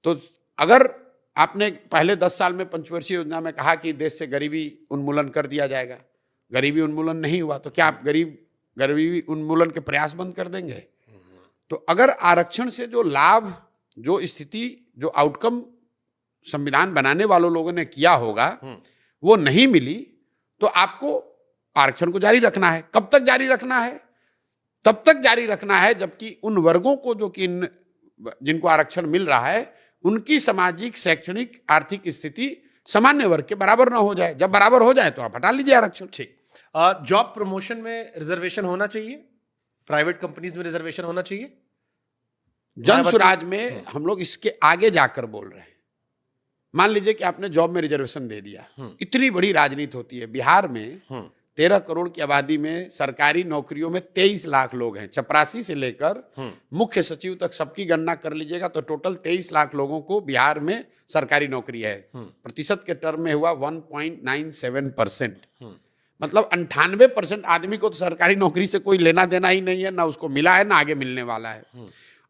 तो अगर आपने पहले 10 साल में पंचवर्षीय योजना में कहा कि देश से गरीबी उन्मूलन कर दिया जाएगा, गरीबी उन्मूलन नहीं हुआ, तो क्या आप गरीबी उन्मूलन के प्रयास बंद कर देंगे? तो अगर आरक्षण से जो लाभ, जो स्थिति, जो आउटकम संविधान बनाने वालों लोगों ने किया होगा वो नहीं मिली, तो आपको आरक्षण को जारी रखना है। कब तक जारी रखना है? तब तक जारी रखना है जबकि उन वर्गों को जो कि जिनको आरक्षण मिल रहा है उनकी सामाजिक, शैक्षणिक, आर्थिक स्थिति सामान्य वर्ग के बराबर ना हो जाए। जब बराबर हो जाए तो आप हटा लीजिए आरक्षण। ठीक। जॉब प्रमोशन में रिजर्वेशन होना चाहिए, प्राइवेट कंपनीज में रिजर्वेशन होना चाहिए। जन स्वराज में हम लोग इसके आगे जाकर बोल रहे हैं। मान लीजिए कि आपने जॉब में रिजर्वेशन दे दिया, इतनी बड़ी राजनीति होती है। बिहार में 13 करोड़ की आबादी में सरकारी नौकरियों में 23 लाख लोग हैं। चपरासी से लेकर मुख्य सचिव तक सबकी गणना कर लीजिएगा तो टोटल 23 लाख लोगों को बिहार में सरकारी नौकरी है। प्रतिशत के टर्म में हुआ 1.97%। मतलब 98% आदमी को तो सरकारी नौकरी से कोई लेना देना ही नहीं है, ना उसको मिला है ना आगे मिलने वाला है।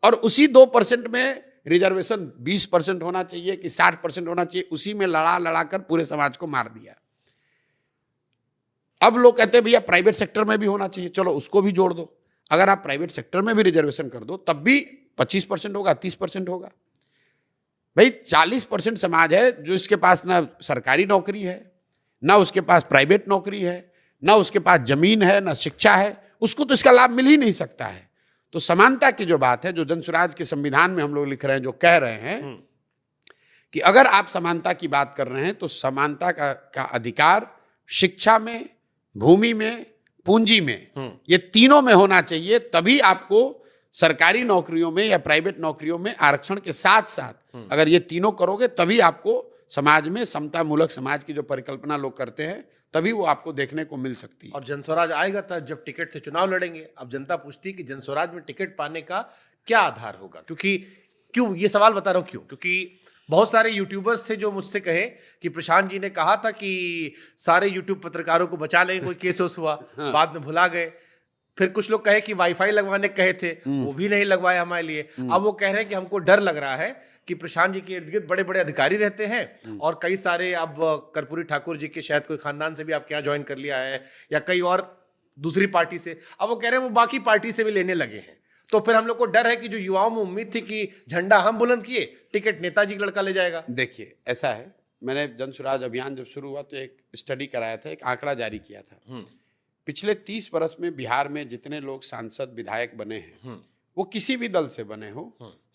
और उसी 2% में रिजर्वेशन 20% होना चाहिए कि 60% होना चाहिए, उसी में लड़ा लड़ा कर पूरे समाज को मार दिया। अब लोग कहते हैं भैया प्राइवेट सेक्टर में भी होना चाहिए, चलो उसको भी जोड़ दो। अगर आप प्राइवेट सेक्टर में भी रिजर्वेशन कर दो तब भी 25% होगा, 30% होगा। भाई 40% समाज है जो इसके पास ना सरकारी नौकरी है, ना उसके पास प्राइवेट नौकरी है, ना उसके पास जमीन है, ना शिक्षा है, उसको तो इसका लाभ मिल ही नहीं सकता है। तो समानता की जो बात है, जो जन स्वराज के संविधान में हम लोग लिख रहे हैं, जो कह रहे हैं कि अगर आप समानता की बात कर रहे हैं तो समानता का अधिकार शिक्षा में, भूमि में, पूंजी में, ये तीनों में होना चाहिए। तभी आपको सरकारी नौकरियों में या प्राइवेट नौकरियों में आरक्षण के साथ साथ अगर ये तीनों करोगे तभी आपको समाज में समता मूलक समाज की जो परिकल्पना लोग करते हैं तभी वो आपको देखने को मिल सकती है। और जनस्वराज आएगा तब जब टिकट से चुनाव लड़ेंगे। अब जनता पूछती है कि जनस्वराज में टिकट पाने का क्या आधार होगा, क्यों ये सवाल बता रहा हूं, क्योंकि बहुत सारे यूट्यूबर्स थे जो मुझसे कहे कि प्रशांत जी ने कहा था कि सारे यूट्यूब पत्रकारों को बचा लेंगे, कोई केस हुआ बाद में भुला गए। फिर कुछ लोग कहे कि वाईफाई लगवाने कहे थे, वो भी नहीं लगवाए हमारे लिए। अब वो कह रहे हैं कि हमको डर लग रहा है कि प्रशांत जी के इर्द गिर्द बड़े बड़े अधिकारी रहते हैं और कई सारे, अब कर्पूरी ठाकुर जी के शायद कोई खानदान से भी आपके यहाँ ज्वाइन कर लिया है या कई और दूसरी पार्टी से। अब वो कह रहे हैं वो बाकी पार्टी से भी लेने लगे हैं। तो फिर हम लोग को डर है कि जो युवाओं में उम्मीद थी कि झंडा हम बुलंद किए, टिकट नेताजी का लड़का ले जाएगा। देखिए ऐसा है, मैंने जन स्वराज अभियान जब शुरू हुआ तो एक स्टडी कराया था, एक आंकड़ा जारी किया था। पिछले 30 वर्ष में बिहार में जितने लोग सांसद विधायक बने हैं वो किसी भी दल से बने हो,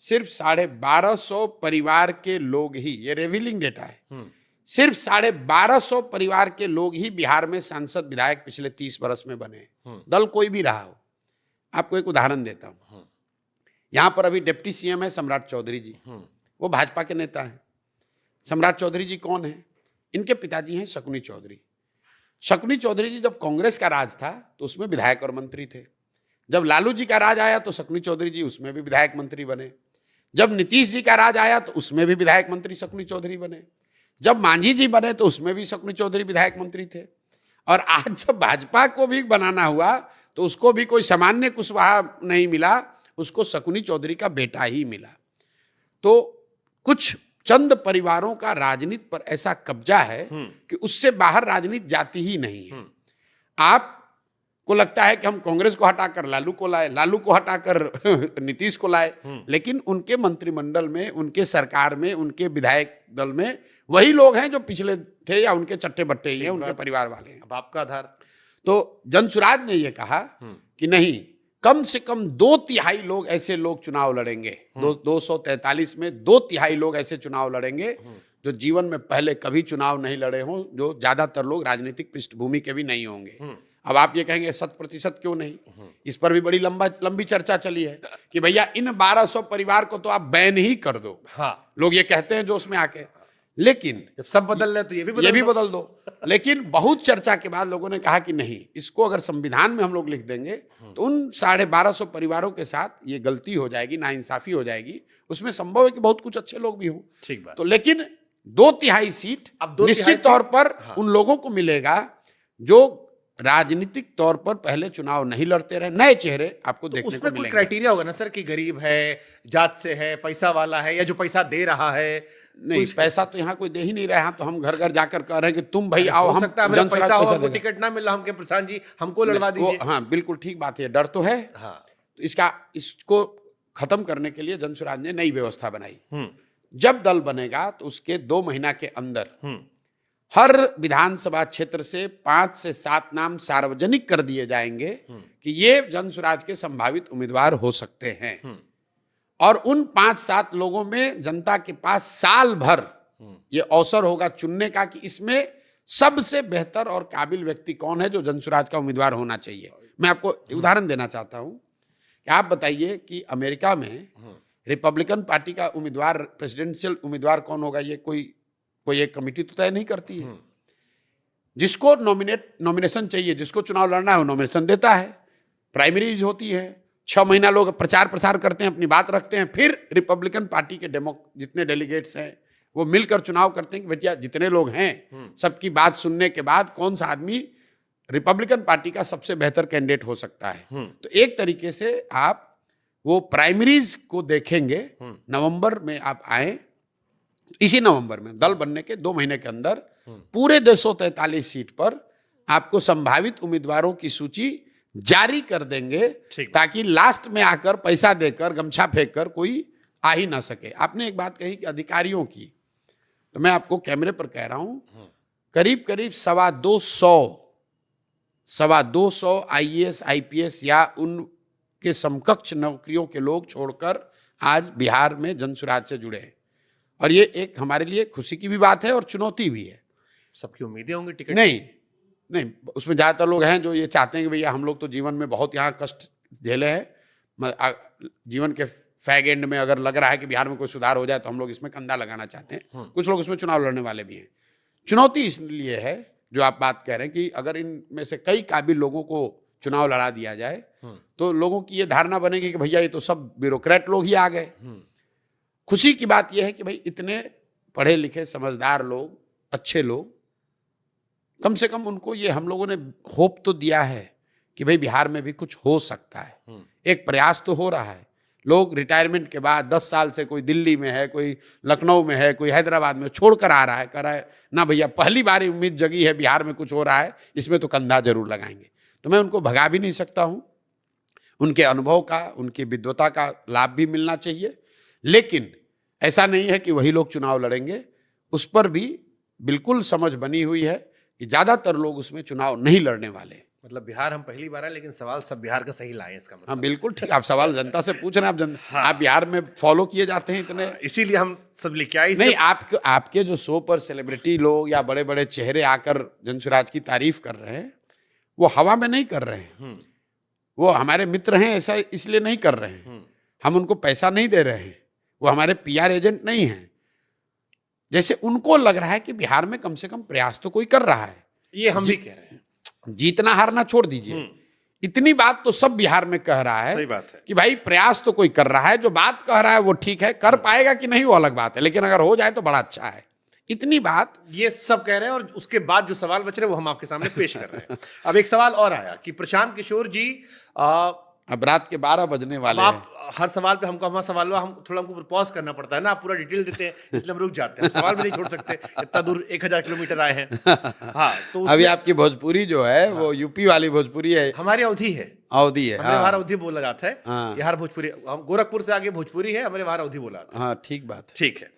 सिर्फ 1250 परिवार के लोग ही, ये रिवीलिंग डेटा है, सिर्फ 1250 परिवार के लोग ही बिहार में सांसद विधायक पिछले 30 वर्ष में बने। दल कोई भी रहा हो। आपको एक उदाहरण देता हूं। यहां पर अभी डिप्टी सीएम है सम्राट चौधरी जी, वो भाजपा के नेता हैं। सम्राट चौधरी जी कौन है? इनके पिताजी हैं शकुनी चौधरी। शकुनी चौधरी जी जब कांग्रेस का राज था तो उसमें विधायक और मंत्री थे। जब लालू जी का राज आया तो शकुनी चौधरी जी उसमें भी विधायक मंत्री बने। जब नीतीश जी का राज आया तो उसमें भी विधायक मंत्री शकुनी चौधरी बने। जब मांझी जी बने तो उसमें भी शकुनी चौधरी विधायक मंत्री थे। और आज जब भाजपा को भी बनाना हुआ तो उसको भी कोई सामान्य कुशवाहा नहीं मिला, उसको शकुनी चौधरी का बेटा ही मिला। तो कुछ चंद परिवारों का राजनीति पर ऐसा कब्जा है कि उससे बाहर राजनीति जाती ही नहीं है। आपको लगता है कि हम कांग्रेस को हटाकर लालू को लाए, लालू को हटाकर नीतीश को लाए, लेकिन उनके मंत्रिमंडल में, उनके सरकार में, उनके विधायक दल में वही लोग हैं जो पिछले थे या उनके चट्टे बट्टे ही हैं, उनके परिवार वाले हैं। अब आपका आधार। तो जन स्वराज ने यह कहा कि नहीं, कम से कम 2/3 लोग ऐसे लोग चुनाव लड़ेंगे। 243 में 2/3 लोग ऐसे चुनाव लड़ेंगे जो जीवन में पहले कभी चुनाव नहीं लड़े हों, जो ज्यादातर लोग राजनीतिक पृष्ठभूमि के भी नहीं होंगे। अब आप ये कहेंगे 100% क्यों नहीं? इस पर भी बड़ी लंबी चर्चा चली है कि भैया इन 1200 परिवार को तो आप बैन ही कर दो। हाँ, लोग ये कहते हैं जो उसमें आके, लेकिन जब सब बदल रहे तो ये भी बदल दो। लेकिन बहुत चर्चा के बाद लोगों ने कहा कि नहीं, इसको अगर संविधान में हम लोग लिख देंगे तो उन 1250 परिवारों के साथ ये गलती हो जाएगी, नाइंसाफी हो जाएगी। उसमें संभव है कि बहुत कुछ अच्छे लोग भी हों, ठीक बात। तो लेकिन 2/3 सीट निश्चित तौर पर उन लोगों को मिलेगा जो राजनीतिक तौर पर पहले चुनाव नहीं लड़ते रहे, नए चेहरे आपको देखने को मिलेंगे। उसमें कोई क्राइटेरिया होगा ना सर कि गरीब है, जात से है, पैसा वाला है, या जो पैसा दे रहा है? नहीं, पैसा तो यहाँ कोई दे ही नहीं रहा है। तो हम घर घर जाकर कह रहे हैं कि तुम भाई आओ, हम पैसा हो, हमको टिकट ना मिला, हमके प्रशांत जी हमको लड़वा दीजिए। हाँ बिल्कुल ठीक बात है, डर तो है। हाँ, तो इसको खत्म करने के लिए जन स्वराज ने नई व्यवस्था बनाई। जब दल बनेगा तो उसके 2 महीना के अंदर हर विधानसभा क्षेत्र से 5 से 7 नाम सार्वजनिक कर दिए जाएंगे कि ये जन स्वराज के संभावित उम्मीदवार हो सकते हैं। और उन 5-7 लोगों में जनता के पास साल भर ये अवसर होगा चुनने का कि इसमें सबसे बेहतर और काबिल व्यक्ति कौन है जो जनसुराज का उम्मीदवार होना चाहिए। मैं आपको उदाहरण देना चाहता हूं कि आप बताइए कि अमेरिका में रिपब्लिकन पार्टी का उम्मीदवार, प्रेसिडेंशियल उम्मीदवार कौन होगा, ये कोई एक कमेटी तो तय नहीं करती है। जिसको नॉमिनेशन चाहिए, जिसको चुनाव लड़ना है वो नॉमिनेशन देता है, प्राइमरीज होती है, 6 महीना लोग प्रचार प्रसार करते हैं, अपनी बात रखते हैं, फिर रिपब्लिकन पार्टी के जितने डेलीगेट्स हैं वो मिलकर चुनाव करते हैं कि भैया जितने लोग हैं सबकी बात सुनने के बाद कौन सा आदमी रिपब्लिकन पार्टी का सबसे बेहतर कैंडिडेट हो सकता है। तो एक तरीके से आप वो प्राइमरीज को देखेंगे। नवंबर में आप आए, इसी नवंबर में दल बनने के 2 महीने के अंदर पूरे 243 सीट पर आपको संभावित उम्मीदवारों की सूची जारी कर देंगे, ताकि लास्ट में आकर पैसा देकर गमछा फेंक कर कोई आ ही ना सके। आपने एक बात कही कि अधिकारियों की, तो मैं आपको कैमरे पर कह रहा हूं, करीब करीब 225 आईएएस आईपीएस या उनके समकक्ष नौकरियों के लोग छोड़कर आज बिहार में जनसुराज से जुड़े हैं। और ये एक हमारे लिए खुशी की भी बात है और चुनौती भी है। सबकी उम्मीदें होंगी टिकट नहीं, उसमें ज़्यादातर लोग हैं जो ये चाहते हैं कि भैया हम लोग तो जीवन में बहुत यहाँ कष्ट झेले हैं, जीवन के फैग एंड में अगर लग रहा है कि बिहार में कोई सुधार हो जाए तो हम लोग इसमें कंधा लगाना चाहते हैं। कुछ लोग इसमें चुनाव लड़ने वाले भी हैं। चुनौती इसलिए है जो आप बात कह रहे हैं कि अगर इनमें से कई काबिल लोगों को चुनाव लड़ा दिया जाए तो लोगों की ये धारणा बनेगी कि भैया ये तो सब ब्यूरोक्रेट लोग ही आ गए। खुशी की बात यह है कि भाई इतने पढ़े लिखे समझदार लोग, अच्छे लोग, कम से कम उनको ये हम लोगों ने होप तो दिया है कि भाई बिहार में भी कुछ हो सकता है। एक प्रयास तो हो रहा है। लोग रिटायरमेंट के बाद 10 साल से कोई दिल्ली में है, कोई लखनऊ में है, कोई हैदराबाद में छोड़कर आ रहा है, कह रहा है ना भैया पहली बार उम्मीद जगी है, बिहार में कुछ हो रहा है, इसमें तो कंधा जरूर लगाएंगे। तो मैं उनको भगा भी नहीं सकता हूँ। उनके अनुभव का, उनकी विद्वता का लाभ भी मिलना चाहिए, लेकिन ऐसा नहीं है कि वही लोग चुनाव लड़ेंगे। उस पर भी बिल्कुल समझ बनी हुई है कि ज़्यादातर लोग उसमें चुनाव नहीं लड़ने वाले। मतलब बिहार हम पहली बार है, लेकिन सवाल सब बिहार का सही लाए इसका मतलब। हाँ बिल्कुल ठीक, आप सवाल जनता से पूछ रहे हैं। आप बिहार में फॉलो किए जाते हैं इतने, इसीलिए हम सब लेके आए। नहीं, आपके जो शो पर सेलिब्रिटी लोग या बड़े बड़े चेहरे आकर जनसुराज की तारीफ कर रहे हैं, वो हवा में नहीं कर रहे हैं। वो हमारे मित्र हैं ऐसा इसलिए नहीं कर रहे हैं। हम उनको पैसा नहीं दे रहे हैं, वो हमारे पीआर एजेंट नहीं हैं। जैसे उनको लग रहा है कि बिहार में कम से कम प्रयास तो कोई कर रहा है। ये हम भी कह रहे हैं, जीतना हारना छोड़ दीजिए, इतनी बात तो सब बिहार में कह रहा है। सही बात है कि भाई प्रयास तो कोई कर रहा है। जो बात कह रहा है वो ठीक है, कर पाएगा कि नहीं वो अलग बात है, लेकिन अगर हो जाए तो बड़ा अच्छा है। इतनी बात ये सब कह रहे हैं। और उसके बाद जो सवाल बच रहे हैं वो हम आपके सामने पेश कर रहे हैं। अब एक सवाल और आया कि प्रशांत किशोर जी, अब रात के 12 बजने वाले हैं। आप हर सवाल पे हमको सवाल हम थोड़ा हमको पॉज करना पड़ता है ना, आप पूरा डिटेल देते हैं इसलिए हम रुक जाते हैं। सवाल भी नहीं छोड़ सकते, इतना दूर 1000 किलोमीटर आए हैं। हाँ, तो अभी आपकी भोजपुरी जो है वो यूपी वाली भोजपुरी है, हमारी अवधि है। अवधि है, हमारे बाहर अवधि बोला जाता है। यहाँ भोजपुरी, गोरखपुर से आगे भोजपुरी है, हमारे बाहर अवधि बोला जाता है। हाँ ठीक बात, ठीक है।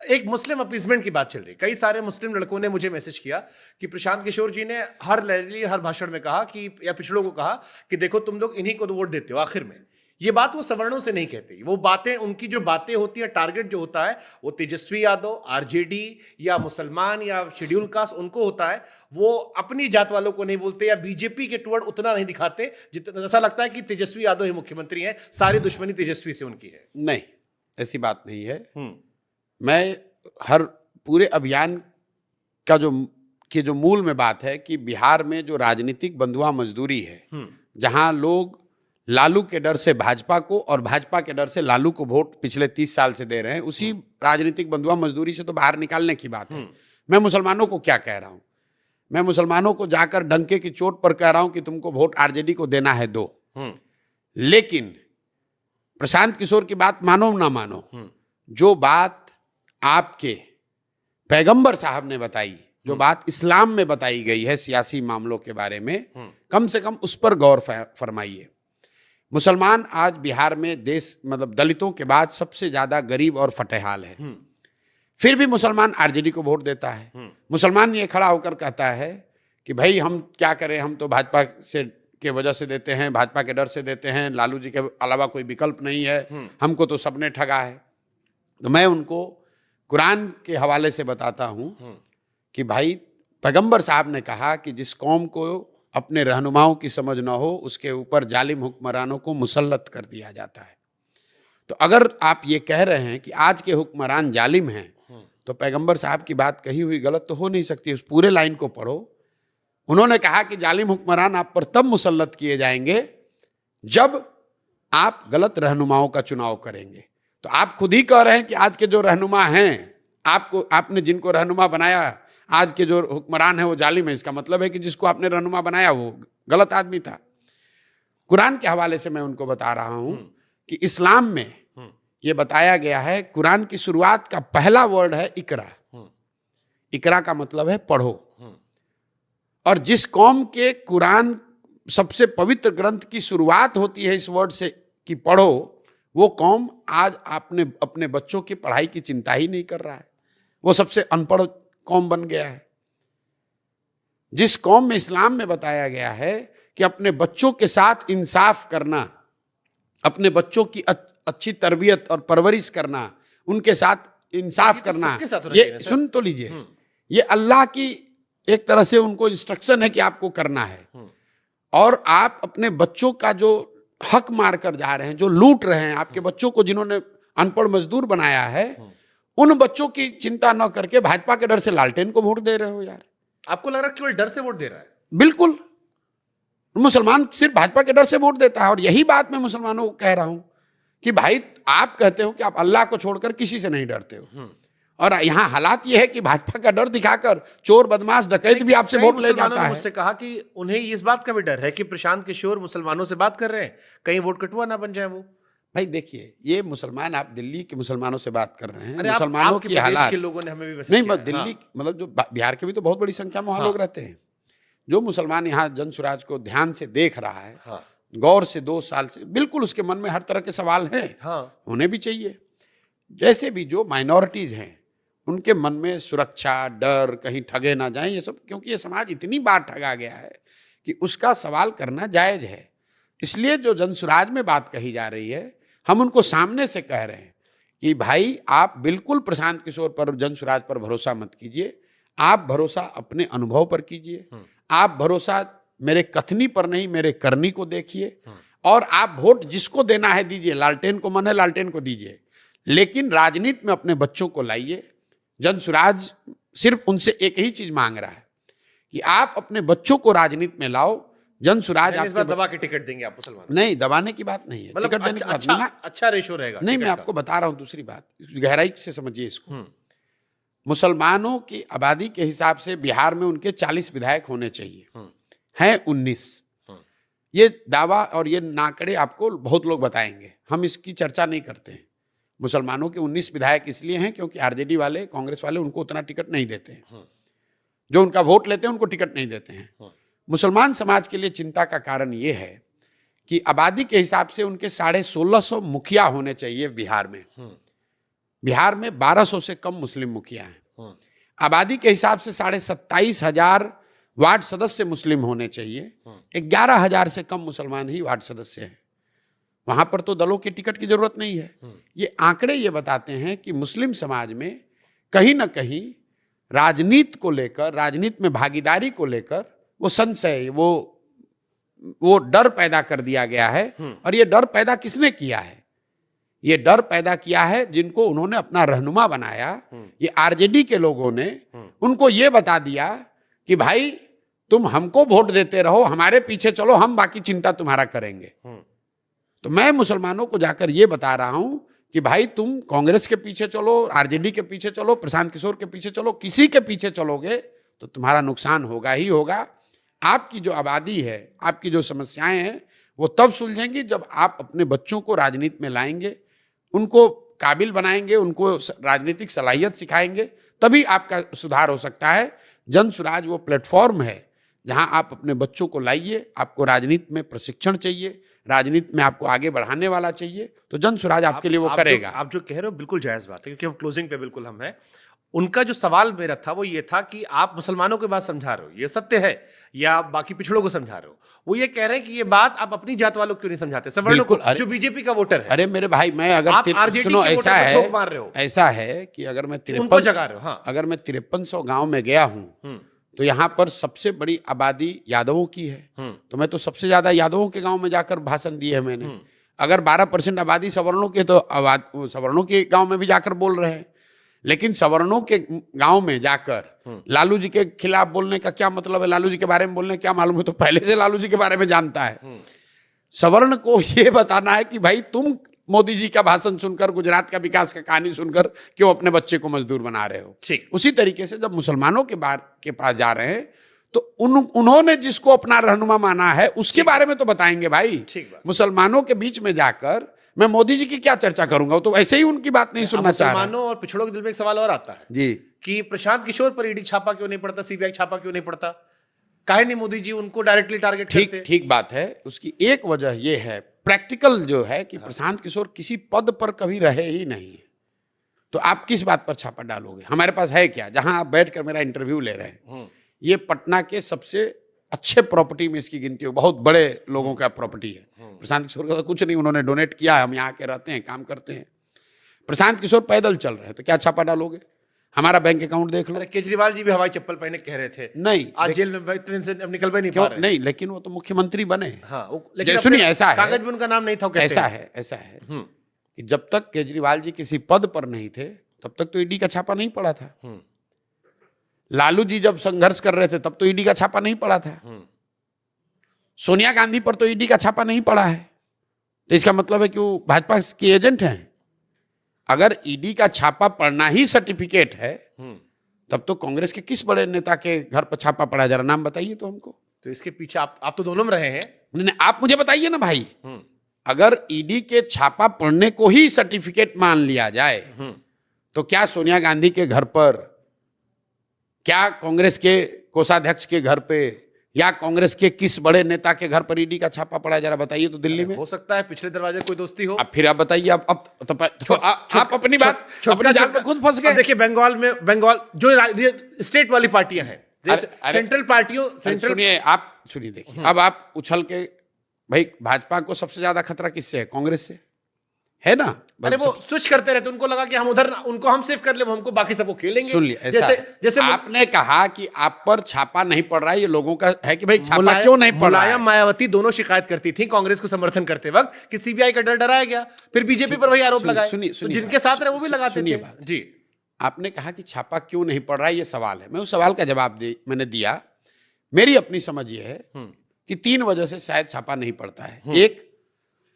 एक मुस्लिम अपीजमेंट की बात चल रही है। कई सारे मुस्लिम लड़कों ने मुझे मैसेज किया कि प्रशांत किशोर जी ने हर रैली, हर भाषण में कहा कि, या पिछड़ों को कहा कि देखो तुम लोग इन्हीं को तो वोट देते हो आखिर में। ये बात वो सवर्णों से नहीं कहते। वो बातें, उनकी जो बातें होती है, टारगेट जो होता है वो तेजस्वी यादव, आरजेडी या मुसलमान या शेड्यूल कास्ट उनको होता है। वो अपनी जात वालों को नहीं बोलते या बीजेपी के टुवर्ड उतना नहीं दिखाते जितना ऐसा लगता है कि तेजस्वी यादव ही मुख्यमंत्री हैं, सारी दुश्मनी तेजस्वी से उनकी है। नहीं, ऐसी बात नहीं है। मैं हर पूरे अभियान का जो मूल में बात है कि बिहार में जो राजनीतिक बंधुआ मजदूरी है, जहां लोग लालू के डर से भाजपा को और भाजपा के डर से लालू को वोट पिछले 30 साल से दे रहे हैं, उसी राजनीतिक बंधुआ मजदूरी से तो बाहर निकालने की बात है। मैं मुसलमानों को क्या कह रहा हूं? मैं मुसलमानों को जाकर डंके की चोट पर कह रहा हूं कि तुमको वोट आरजेडी को देना है, दो। लेकिन प्रशांत किशोर की बात मानो ना मानो, जो बात आपके पैगंबर साहब ने बताई, जो बात इस्लाम में बताई गई है सियासी मामलों के बारे में, कम से कम उस पर गौर फरमाइए। मुसलमान आज बिहार में मतलब दलितों के बाद सबसे ज्यादा गरीब और फटेहाल है। फिर भी मुसलमान आरजेडी को वोट देता है। मुसलमान ये खड़ा होकर कहता है कि भाई हम क्या करें, हम तो भाजपा से के वजह से देते हैं, भाजपा के डर से देते हैं, लालू जी के अलावा कोई विकल्प नहीं है, हमको तो सबने ठगा है। तो मैं उनको कुरान के हवाले से बताता हूं कि भाई पैगंबर साहब ने कहा कि जिस कौम को अपने रहनुमाओं की समझ न हो उसके ऊपर जालिम हुक्मरानों को मुसल्लत कर दिया जाता है। तो अगर आप ये कह रहे हैं कि आज के हुक्मरान जालिम हैं, तो पैगंबर साहब की बात कही हुई गलत तो हो नहीं सकती। उस पूरे लाइन को पढ़ो। उन्होंने कहा कि जालिम हुक्मरान आप पर तब मुसल्लत किए जाएंगे जब आप गलत रहनुमाओं का चुनाव करेंगे। तो आप खुद ही कह रहे हैं कि आज के जो रहनुमा हैं, आपने जिनको रहनुमा बनाया, आज के जो हुक्मरान है वो जालिम है। इसका मतलब है कि जिसको आपने रहनुमा बनाया वो गलत आदमी था। कुरान के हवाले से मैं उनको बता रहा हूं कि इस्लाम में ये बताया गया है, कुरान की शुरुआत का पहला वर्ड है इकरा। इकरा का मतलब है पढ़ो। और जिस कौम के कुरान सबसे पवित्र ग्रंथ की शुरुआत होती है इस वर्ड से कि पढ़ो, वो कौम आज अपने बच्चों की पढ़ाई की चिंता ही नहीं कर रहा है। वो सबसे अनपढ़ कौम बन गया है। जिस कौम में इस्लाम में बताया गया है कि अपने बच्चों के साथ इंसाफ करना, अपने बच्चों की अच्छी तरबियत और परवरिश करना, उनके साथ इंसाफ करना, ये सुन तो लीजिए, ये अल्लाह की एक तरह से उनको इंस्ट्रक्शन है कि आपको करना है। और आप अपने बच्चों का जो हक मार कर जा रहे हैं, जो लूट रहे हैं, आपके बच्चों को जिन्होंने अनपढ़ मजदूर बनाया है, उन बच्चों की चिंता न करके भाजपा के डर से लालटेन को वोट दे रहे हो यार। आपको लग रहा है केवल डर से वोट दे रहा है? बिल्कुल। मुसलमान सिर्फ भाजपा के डर से वोट देता है। और यही बात मैं मुसलमानों को कह रहा हूं कि भाई आप कहते हो कि आप अल्लाह को छोड़कर किसी से नहीं डरते हो, और यहाँ हालात ये है कि भाजपा का डर दिखाकर चोर बदमाश डकैत भी आपसे वोट ले जाता है। मुझसे कहा कि उन्हें इस बात का भी डर है कि प्रशांत किशोर मुसलमानों से बात कर रहे हैं, कहीं वोट कटुआ ना बन जाए वो। भाई देखिए, ये मुसलमान, आप दिल्ली के मुसलमानों से बात कर रहे हैं, मुसलमानों की हालात के लोगों ने हमें भी नहीं, बस दिल्ली मतलब जो बिहार के भी तो बहुत बड़ी संख्या में वहां लोग रहते हैं। जो मुसलमान यहाँ जन सुराज को ध्यान से देख रहा है, गौर से 2 साल से, बिल्कुल उसके मन में हर तरह के सवाल हैं, होने भी चाहिए। जैसे भी जो माइनॉरिटीज हैं उनके मन में सुरक्षा, डर, कहीं ठगे ना जाएं, ये सब, क्योंकि ये समाज इतनी बार ठगा गया है कि उसका सवाल करना जायज है। इसलिए जो जनसुराज में बात कही जा रही है, हम उनको सामने से कह रहे हैं कि भाई आप बिल्कुल प्रशांत किशोर पर, जनसुराज पर भरोसा मत कीजिए। आप भरोसा अपने अनुभव पर कीजिए। आप भरोसा मेरे कथनी पर नहीं, मेरे करनी को देखिए। और आप वोट जिसको देना है दीजिए, लालटेन को मन है लालटेन को दीजिए, लेकिन राजनीति में अपने बच्चों को लाइए। जनसुराज सिर्फ उनसे एक ही चीज मांग रहा है कि आप अपने बच्चों को राजनीति में लाओ। जनसुराज आपको दबा के टिकट देंगे आप मुसलमान? नहीं, दबाने की बात नहीं है, मतलब टिकट देने की बात नहीं। अच्छा रेशो रहेगा। नहीं, मैं आपको बता रहा हूं दूसरी बात, गहराई से समझिए इसको। मुसलमानों की आबादी के हिसाब से बिहार में उनके 40 विधायक होने चाहिए, हैं 19। ये दावा और ये नाकड़े आपको बहुत लोग बताएंगे, हम इसकी चर्चा नहीं करते हैं। मुसलमानों के 19 विधायक इसलिए हैं क्योंकि आरजेडी वाले, कांग्रेस वाले उनको उतना टिकट नहीं देते हैं। जो उनका वोट लेते हैं उनको टिकट नहीं देते हैं। मुसलमान समाज के लिए चिंता का कारण ये है कि आबादी के हिसाब से उनके 1650 मुखिया होने चाहिए बिहार में। बिहार में 1200 से कम मुस्लिम मुखिया हैं। आबादी के हिसाब से 27,500 वार्ड सदस्य मुस्लिम होने चाहिए। 11,000 से कम मुसलमान ही वार्ड सदस्य हैं। वहां पर तो दलों की टिकट की जरूरत नहीं है। ये आंकड़े ये बताते हैं कि मुस्लिम समाज में कहीं ना कहीं राजनीति को लेकर, राजनीति में भागीदारी को लेकर वो संशय, वो डर पैदा कर दिया गया है। और ये डर पैदा किसने किया है? ये डर पैदा किया है जिनको उन्होंने अपना रहनुमा बनाया, ये आरजेडी के लोगों ने उनको ये बता दिया कि भाई तुम हमको वोट देते रहो, हमारे पीछे चलो, हम बाकी चिंता तुम्हारा करेंगे। तो मैं मुसलमानों को जाकर ये बता रहा हूं कि भाई तुम कांग्रेस के पीछे चलो, आरजेडी के पीछे चलो, प्रशांत किशोर के पीछे चलो, किसी के पीछे चलोगे तो तुम्हारा नुकसान होगा ही होगा। आपकी जो आबादी है, आपकी जो समस्याएं हैं, वो तब सुलझेंगी जब आप अपने बच्चों को राजनीति में लाएंगे, उनको काबिल बनाएंगे, उनको राजनीतिक सलाहियत सिखाएंगे, तभी आपका सुधार हो सकता है। जनसुराज वो प्लेटफॉर्म है जहां आप अपने बच्चों को लाइए। आपको राजनीति में प्रशिक्षण चाहिए, राजनीति में आपको आगे बढ़ाने वाला चाहिए, तो जनसुराज आपके लिए वो करेगा। आप जो कह रहे हो बिल्कुल जायज बात है, क्योंकि हम क्लोजिंग पे बिल्कुल हम हैं। उनका जो सवाल मेरा था वो ये था कि आप मुसलमानों की बात समझा रहे हो, ये सत्य है, या बाकी पिछड़ों को समझा रहे हो? वो ये कह रहे हैं कि ये बात आप अपनी जात वालों को क्यों नहीं समझाते, सवर्णों को, जो बीजेपी का वोटर है। अरे मेरे भाई, मैं अगर आप आरजेडी सुनो, के ऐसा वोटर पे है, ठोक मार रहे हो। ऐसा है कि अगर मैं उनको जगा रहे हो। हाँ। अगर मैं 5300 गांव में गया हूं तो यहाँ पर सबसे बड़ी आबादी यादवों की है, तो मैं तो सबसे ज्यादा यादवों के गांव में जाकर भाषण दिए है मैंने। अगर 12% आबादी सवर्णों की है तो सवर्णों के गांव में भी जाकर बोल रहे हैं। लेकिन सवर्णों के गांव में जाकर लालू जी के खिलाफ बोलने का क्या मतलब है? लालू जी के बारे में बोलने क्या मालूम है? तो पहले से लालू जी के बारे में जानता है। सवर्ण को ये बताना है कि भाई तुम मोदी जी का भाषण सुनकर, गुजरात का विकास का कहानी सुनकर क्यों अपने बच्चे को मजदूर बना रहे हो? ठीक। उसी तरीके से जब मुसलमानों के पास जा रहे हैं तो उन्होंने जिसको अपना रहनुमा माना है उसके बारे में तो बताएंगे भाई। मुसलमानों के बीच में जाकर मैं मोदी जी की क्या चर्चा करूंगा? तो ऐसे ही उनकी बात नहीं सुनना चाह रहा। मुसलमानों और पिछड़ों के दिल में एक सवाल और आता है जी कि प्रशांत किशोर पर ईडी छापा क्यों नहीं पड़ता, सीबीआई छापा क्यों नहीं पड़ता? काहे नहीं मोदी जी उनको डायरेक्टली टारगेट करते? ठीक बात है। उसकी एक वजह यह है, प्रैक्टिकल जो है, कि प्रशांत किशोर किसी पद पर कभी रहे ही नहीं है। तो आप किस बात पर छापा डालोगे? हमारे पास है क्या जहां आप बैठकर मेरा इंटरव्यू ले रहे हैं? ये पटना के सबसे अच्छे प्रॉपर्टी में इसकी गिनती हो, बहुत बड़े लोगों का प्रॉपर्टी है। प्रशांत किशोर का तो कुछ नहीं, उन्होंने डोनेट किया है, हम यहाँ के रहते हैं, काम करते हैं। प्रशांत किशोर पैदल चल रहे हैं तो क्या छापा डालोगे? हमारा बैंक अकाउंट देख लो। केजरीवाल जी भी हवाई चप्पल पहने कह रहे थे, नहीं आज जेल में इतने दिन से निकल भी नहीं क्यों पा रहे। नहीं, लेकिन वो तो मुख्यमंत्री बने। हाँ, लेकिन सुनिए, ऐसा है, कागज में उनका नाम नहीं था। ऐसा है कि जब तक केजरीवाल जी किसी पद पर नहीं थे तब तक तो ईडी का छापा नहीं पड़ा था। लालू जी जब संघर्ष कर रहे थे तब तो ईडी का छापा नहीं पड़ा था। सोनिया गांधी पर तो ईडी का छापा नहीं पड़ा है। तो इसका मतलब है कि वो भाजपा के एजेंट हैं। अगर ईडी का छापा पड़ना ही सर्टिफिकेट है तब तो कांग्रेस के किस बड़े नेता के घर पर छापा पड़ा? जरा नाम बताइए तो हमको। तो इसके पीछे आप तो दोनों में रहे हैं। नहीं, आप मुझे बताइए ना भाई। अगर ईडी के छापा पड़ने को ही सर्टिफिकेट मान लिया जाए तो क्या सोनिया गांधी के घर पर, क्या कांग्रेस के कोषाध्यक्ष के घर पे, या कांग्रेस के किस बड़े नेता के घर पर ईडी का छापा पड़ा? जरा बताइए तो। दिल्ली में हो सकता है पिछले दरवाजे कोई दोस्ती हो। अब फिर आप बताइए। आप अपनी बात अपने जाल पे खुद फंस गए। देखिए बंगाल जो स्टेट वाली पार्टियां हैं, सेंट्रल पार्टियों, सुनिए देखिए, अब आप उछल के, भाई भाजपा को सबसे ज्यादा खतरा किससे है? कांग्रेस से है ना। अरे वो स्विच करते रहते, उनको लगा कि हम उधर, उनको हम सेव कर ले, हमको बाकी सबको खेलेंगे। सुन लिया, जैसे आपने कहा कि आप पर छापा नहीं पड़ रहा है, ये लोगों का है कि भाई छापा क्यों नहीं पड़ रहा है। मुलायम मायावती दोनों शिकायत करती थी कांग्रेस को समर्थन करते वक्त कि सीबीआई का डर डराया गया, फिर बीजेपी पर वही आरोप लगाए। जिनके साथ रहे वो भी लगाते थे। जी, आपने कहा कि छापा क्यों नहीं पड़ रहा है, ये सवाल है। मैं उस सवाल का जवाब मैंने दिया। मेरी अपनी समझ ये है कि 3 वजह से शायद छापा नहीं पड़ता है। एक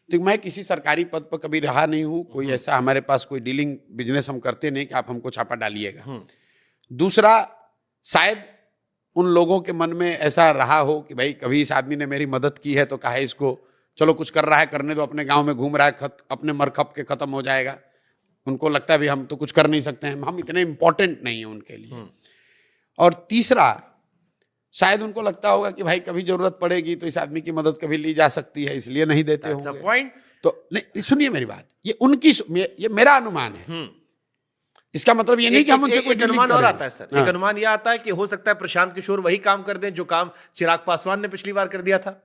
तो मैं किसी सरकारी पद पर कभी रहा नहीं हूं, कोई ऐसा हमारे पास कोई डीलिंग बिजनेस हम करते नहीं कि आप हमको छापा डालिएगा। दूसरा, शायद उन लोगों के मन में ऐसा रहा हो कि भाई कभी इस आदमी ने मेरी मदद की है तो कहा इसको, चलो कुछ कर रहा है करने दो, अपने गांव में घूम रहा है, अपने मरखप के खत्म हो जाएगा। उनको लगता है भी हम तो कुछ कर नहीं सकते हैं, हम इतने इंपॉर्टेंट नहीं है उनके लिए। और तीसरा, शायद उनको लगता होगा कि भाई कभी जरूरत पड़ेगी तो इस आदमी की मदद कभी ली जा सकती है, इसलिए नहीं देते होंगे। तो नहीं, सुनिए मेरी बात, ये उनकी, ये मेरा अनुमान है। इसका मतलब ये नहीं कि हम उनसे कोई अनुमान और आता है सर। एक अनुमान यह आता है कि हो सकता है प्रशांत किशोर वही काम कर दें जो काम चिराग पासवान ने पिछली बार कर दिया था।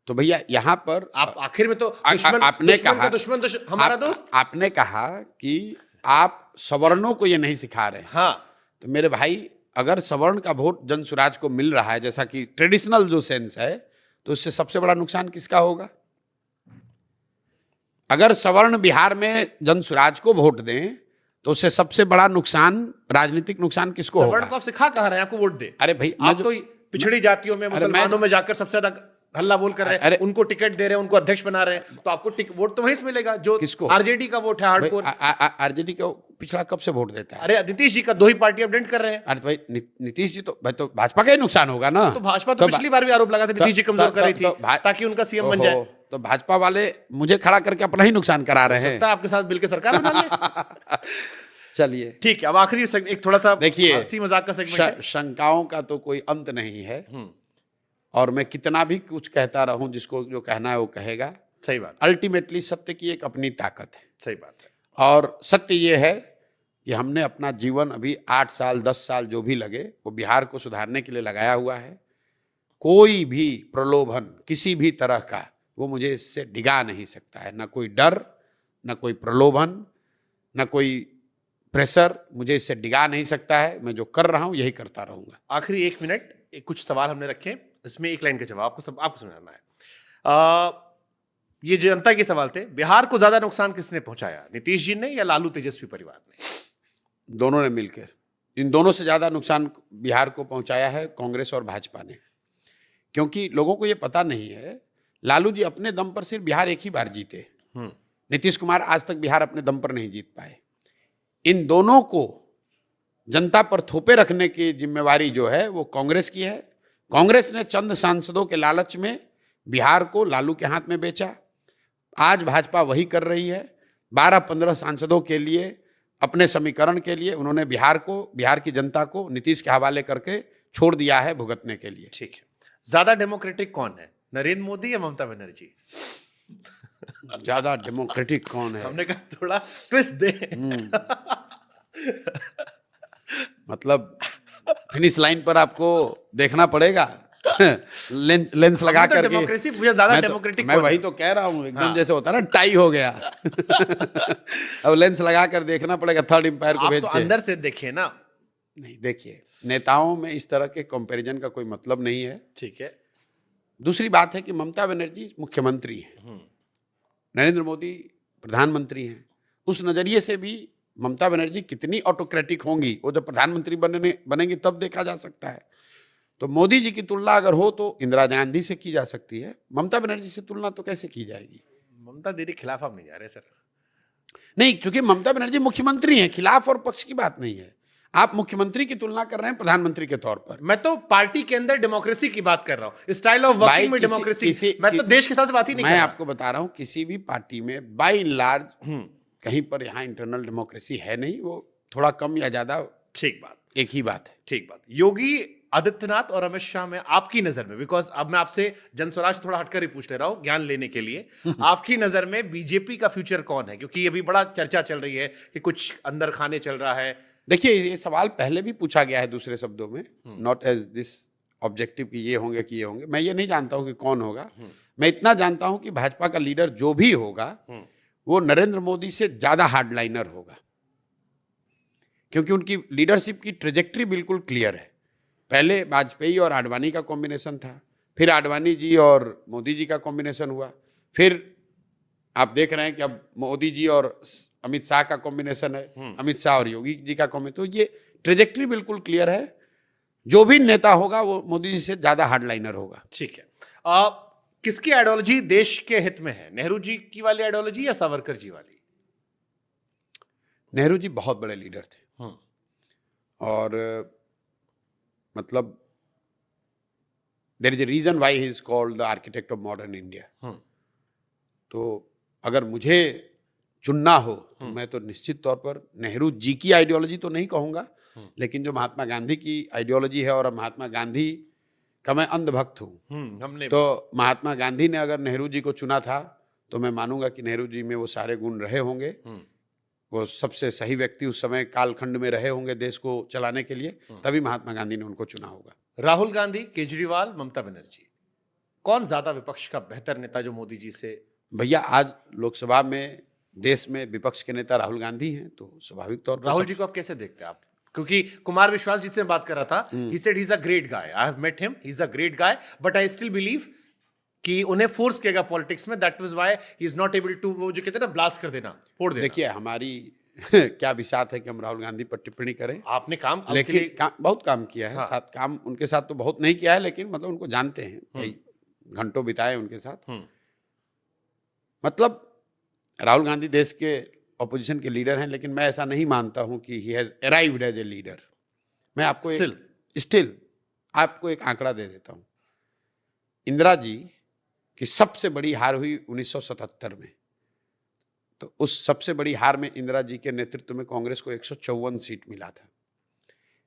तो भैया यहाँ पर आप आखिर में तो आपने कहा दुश्मन तो हमारा दोस्त। आपने कहा कि आप सवर्णों को ये नहीं सिखा रहे। हाँ, तो मेरे भाई, अगर सवर्ण का वोट जन स्वराज को मिल रहा है, जैसा कि ट्रेडिशनल जो सेंस है, तो उससे सबसे बड़ा नुकसान किसका होगा? अगर सवर्ण बिहार में जन स्वराज को वोट दें तो उससे सबसे बड़ा नुकसान, राजनीतिक नुकसान किसको होगा? सवर्ण को आप सिखा कहा रहे हैं आपको वोट दे? अरे भाई, आप तो पिछड़ी जातियों में, मुसलमानों में जाकर सबसे ज्यादा हल्ला बोल कर रहे हैं, उनको टिकट दे रहे हैं, उनको अध्यक्ष बना रहे हैं, तो आपको वोट तो वहीं से मिलेगा जो किसको? आरजेडी का वोट है हार्डकोर। आरजेडी का पिछड़ा कब से वोट देता है? अरे नीतीश जी का 2 ही पार्टी अपडेट कर रहे हैं। अरे भाई, नीतीश जी तो भाजपा का ही नुकसान होगा ना। तो भाजपा तो पिछली बार भी आरोप लगा था नीतीश जी कमजोर कर रही थी ताकि उनका सीएम बन जाए। तो भाजपा वाले मुझे खड़ा करके अपना ही नुकसान करा रहे हैं। आपके साथ मिलकर सरकार बना ले। चलिए ठीक है, अब आखिरी एक थोड़ा सा देखिए, हंसी मजाक का सेगमेंट। शंकाओं का तो कोई अंत नहीं है, और मैं कितना भी कुछ कहता रहूं, जिसको जो कहना है वो कहेगा। सही बात। अल्टीमेटली सत्य की एक अपनी ताकत है। सही बात है। और सत्य ये है कि हमने अपना जीवन अभी 8 साल 10 साल जो भी लगे वो बिहार को सुधारने के लिए लगाया हुआ है। कोई भी प्रलोभन किसी भी तरह का वो मुझे इससे डिगा नहीं सकता है। न कोई डर, न कोई प्रलोभन, न कोई प्रेशर मुझे इससे डिगा नहीं सकता है। मैं जो कर रहा हूं यही करता रहूंगा। आखिरी 1 मिनट, कुछ सवाल हमने रखे, इसमें एक लाइन का जवाब आपको समझाना है। ये जनता के सवाल थे, बिहार को ज्यादा नुकसान किसने पहुंचाया, नीतीश जी ने या लालू तेजस्वी परिवार ने? दोनों ने मिलकर। इन दोनों से ज्यादा नुकसान बिहार को पहुंचाया है कांग्रेस और भाजपा ने। क्योंकि लोगों को ये पता नहीं है, लालू जी अपने दम पर सिर्फ बिहार एक ही बार जीते। नीतीश कुमार आज तक बिहार अपने दम पर नहीं जीत पाए। इन दोनों को जनता पर थोपे रखने की जिम्मेवारी जो है वो कांग्रेस की है। कांग्रेस ने चंद सांसदों के लालच में बिहार को लालू के हाथ में बेचा। आज भाजपा वही कर रही है। 12-15 सांसदों के लिए, अपने समीकरण के लिए उन्होंने बिहार की जनता को नीतीश के हवाले करके छोड़ दिया है भुगतने के लिए। ठीक है, ज्यादा डेमोक्रेटिक कौन है, नरेंद्र मोदी या ममता बनर्जी? ज्यादा डेमोक्रेटिक कौन है? हमने कहा थोड़ा ट्विस्ट दे। मतलब फिनिश लाइन पर आपको देखना पड़ेगा। लेंस लगा तो करके डेमोक्रेसी पूछा, ज्यादा डेमोक्रेटिक मैं वही तो कह रहा हूँ, एकदम जैसे होता है ना टाई हो गया। अब लेंस लगा कर देखना पड़ेगा थर्ड एम्पायर को भेज तो के। अंदर से देखिए ना। नहीं, देखिए नेताओं में इस तरह के कंपैरिजन का कोई मतलब नहीं है। ठीक है। दूसरी बात है कि ममता बनर्जी मुख्यमंत्री हैं, नरेंद्र मोदी प्रधानमंत्री हैं। उस नजरिए से भी ममता बनर्जी कितनी ऑटोक्रेटिक होंगी वो जब प्रधानमंत्री बनेंगी तब देखा जा सकता है। तो मोदी जी की तुलना अगर हो तो इंदिरा गांधी से की जा सकती है। ममता बनर्जी से तुलना तो कैसे की जाएगी? ममता दीदी खिलाफ आप नहीं जा रहे सर? नहीं, क्योंकि ममता बनर्जी मुख्यमंत्री हैं, खिलाफ और पक्ष की बात नहीं है। आप मुख्यमंत्री की तुलना कर रहे हैं प्रधानमंत्री के तौर पर। मैं तो पार्टी के अंदर डेमोक्रेसी की बात कर रहा हूं, स्टाइल ऑफ वर्किंग में डेमोक्रेसी। मैं तो देश के हिसाब से बात ही नहीं कर रहा। मैं आपको बता रहा हूं, किसी भी पार्टी में बाय एंड लार्ज कहीं पर यहाँ इंटरनल डेमोक्रेसी है नहीं। वो थोड़ा कम या ज्यादा ठीक बात, एक ही बात है। ठीक बात। योगी आदित्यनाथ और अमित शाह में आपकी नजर में, बिकॉज अब मैं आपसे जनस्वराज थोड़ा हटकर ही पूछ ले रहा हूं ज्ञान लेने के लिए, आपकी नजर में बीजेपी का फ्यूचर कौन है? क्योंकि अभी बड़ा चर्चा चल रही है कि कुछ अंदर खाने चल रहा है। देखिए, ये सवाल पहले भी पूछा गया है दूसरे शब्दों में, नॉट एज दिस ऑब्जेक्टिव कि ये होंगे कि ये होंगे। मैं ये नहीं जानता हूं कि कौन होगा। मैं इतना जानता हूं कि भाजपा का लीडर जो भी होगा वो नरेंद्र मोदी से ज्यादा हार्डलाइनर होगा, क्योंकि उनकी लीडरशिप की ट्रेजेक्टरी बिल्कुल क्लियर है। पहले वाजपेयी और आडवाणी का कॉम्बिनेशन था, फिर आडवाणी जी और मोदी जी का कॉम्बिनेशन हुआ, फिर आप देख रहे हैं कि अब मोदी जी और अमित शाह का कॉम्बिनेशन है, अमित शाह और योगी जी का कॉम्बिनेशन। तो ये ट्रेजेक्टरी बिल्कुल क्लियर है। जो भी नेता होगा वो मोदी जी से ज्यादा हार्डलाइनर होगा। ठीक है। किसकी आइडियोलॉजी देश के हित में है, नेहरू जी की वाली आइडियोलॉजी या सावरकर जी वाली? नेहरू जी बहुत बड़े लीडर थे और मतलब there is a reason why he is called the architect of modern India. तो अगर मुझे चुनना हो तो मैं तो निश्चित तौर पर नेहरू जी की आइडियोलॉजी तो नहीं कहूंगा, लेकिन जो महात्मा गांधी की आइडियोलॉजी है, और महात्मा गांधी का मैं अंधभक्त हूँ, तो महात्मा गांधी ने अगर नेहरू जी को चुना था तो मैं मानूंगा कि नेहरू जी में वो सारे गुण रहे होंगे। वो सबसे सही व्यक्ति उस समय कालखंड में रहे होंगे देश को चलाने के लिए, तभी महात्मा गांधी ने उनको चुना होगा। राहुल गांधी, केजरीवाल, ममता बनर्जी, कौन ज्यादा विपक्ष का बेहतर नेता जो मोदी जी से? भैया, आज लोकसभा में देश में विपक्ष के नेता राहुल गांधी हैं, तो स्वाभाविक तौर पर राहुल जी को आप कैसे देखते हैं आप? क्योंकि कुमार विश्वास जी से बात कर रहा था, he said he is a great guy, I have met him, he is a great guy, but I still believe कि उन्हें फोर्स किया गया पॉलिटिक्स में, that was why he is not able to, वो जो कहते हैं ना, ब्लास्ट कर देना, फोड़ देना। देखिए, हमारी क्या विसात है कि हम राहुल गांधी पर टिप्पणी करें। आपने काम, लेकिन बहुत काम किया है। हाँ। साथ काम उनके साथ तो बहुत नहीं किया है, लेकिन मतलब उनको जानते हैं, कई घंटों बिताए उनके साथ। मतलब राहुल गांधी देश के ऑपोजिशन के लीडर हैं, लेकिन मैं ऐसा नहीं मानता हूं कि he has arrived as a leader. मैं आपको स्टिल आपको एक आंकड़ा दे देता हूं। इंदिरा जी की सबसे बड़ी हार हुई 1977 में, तो उस सबसे बड़ी हार में इंदिरा जी के नेतृत्व में कांग्रेस को 154 सीट मिला था।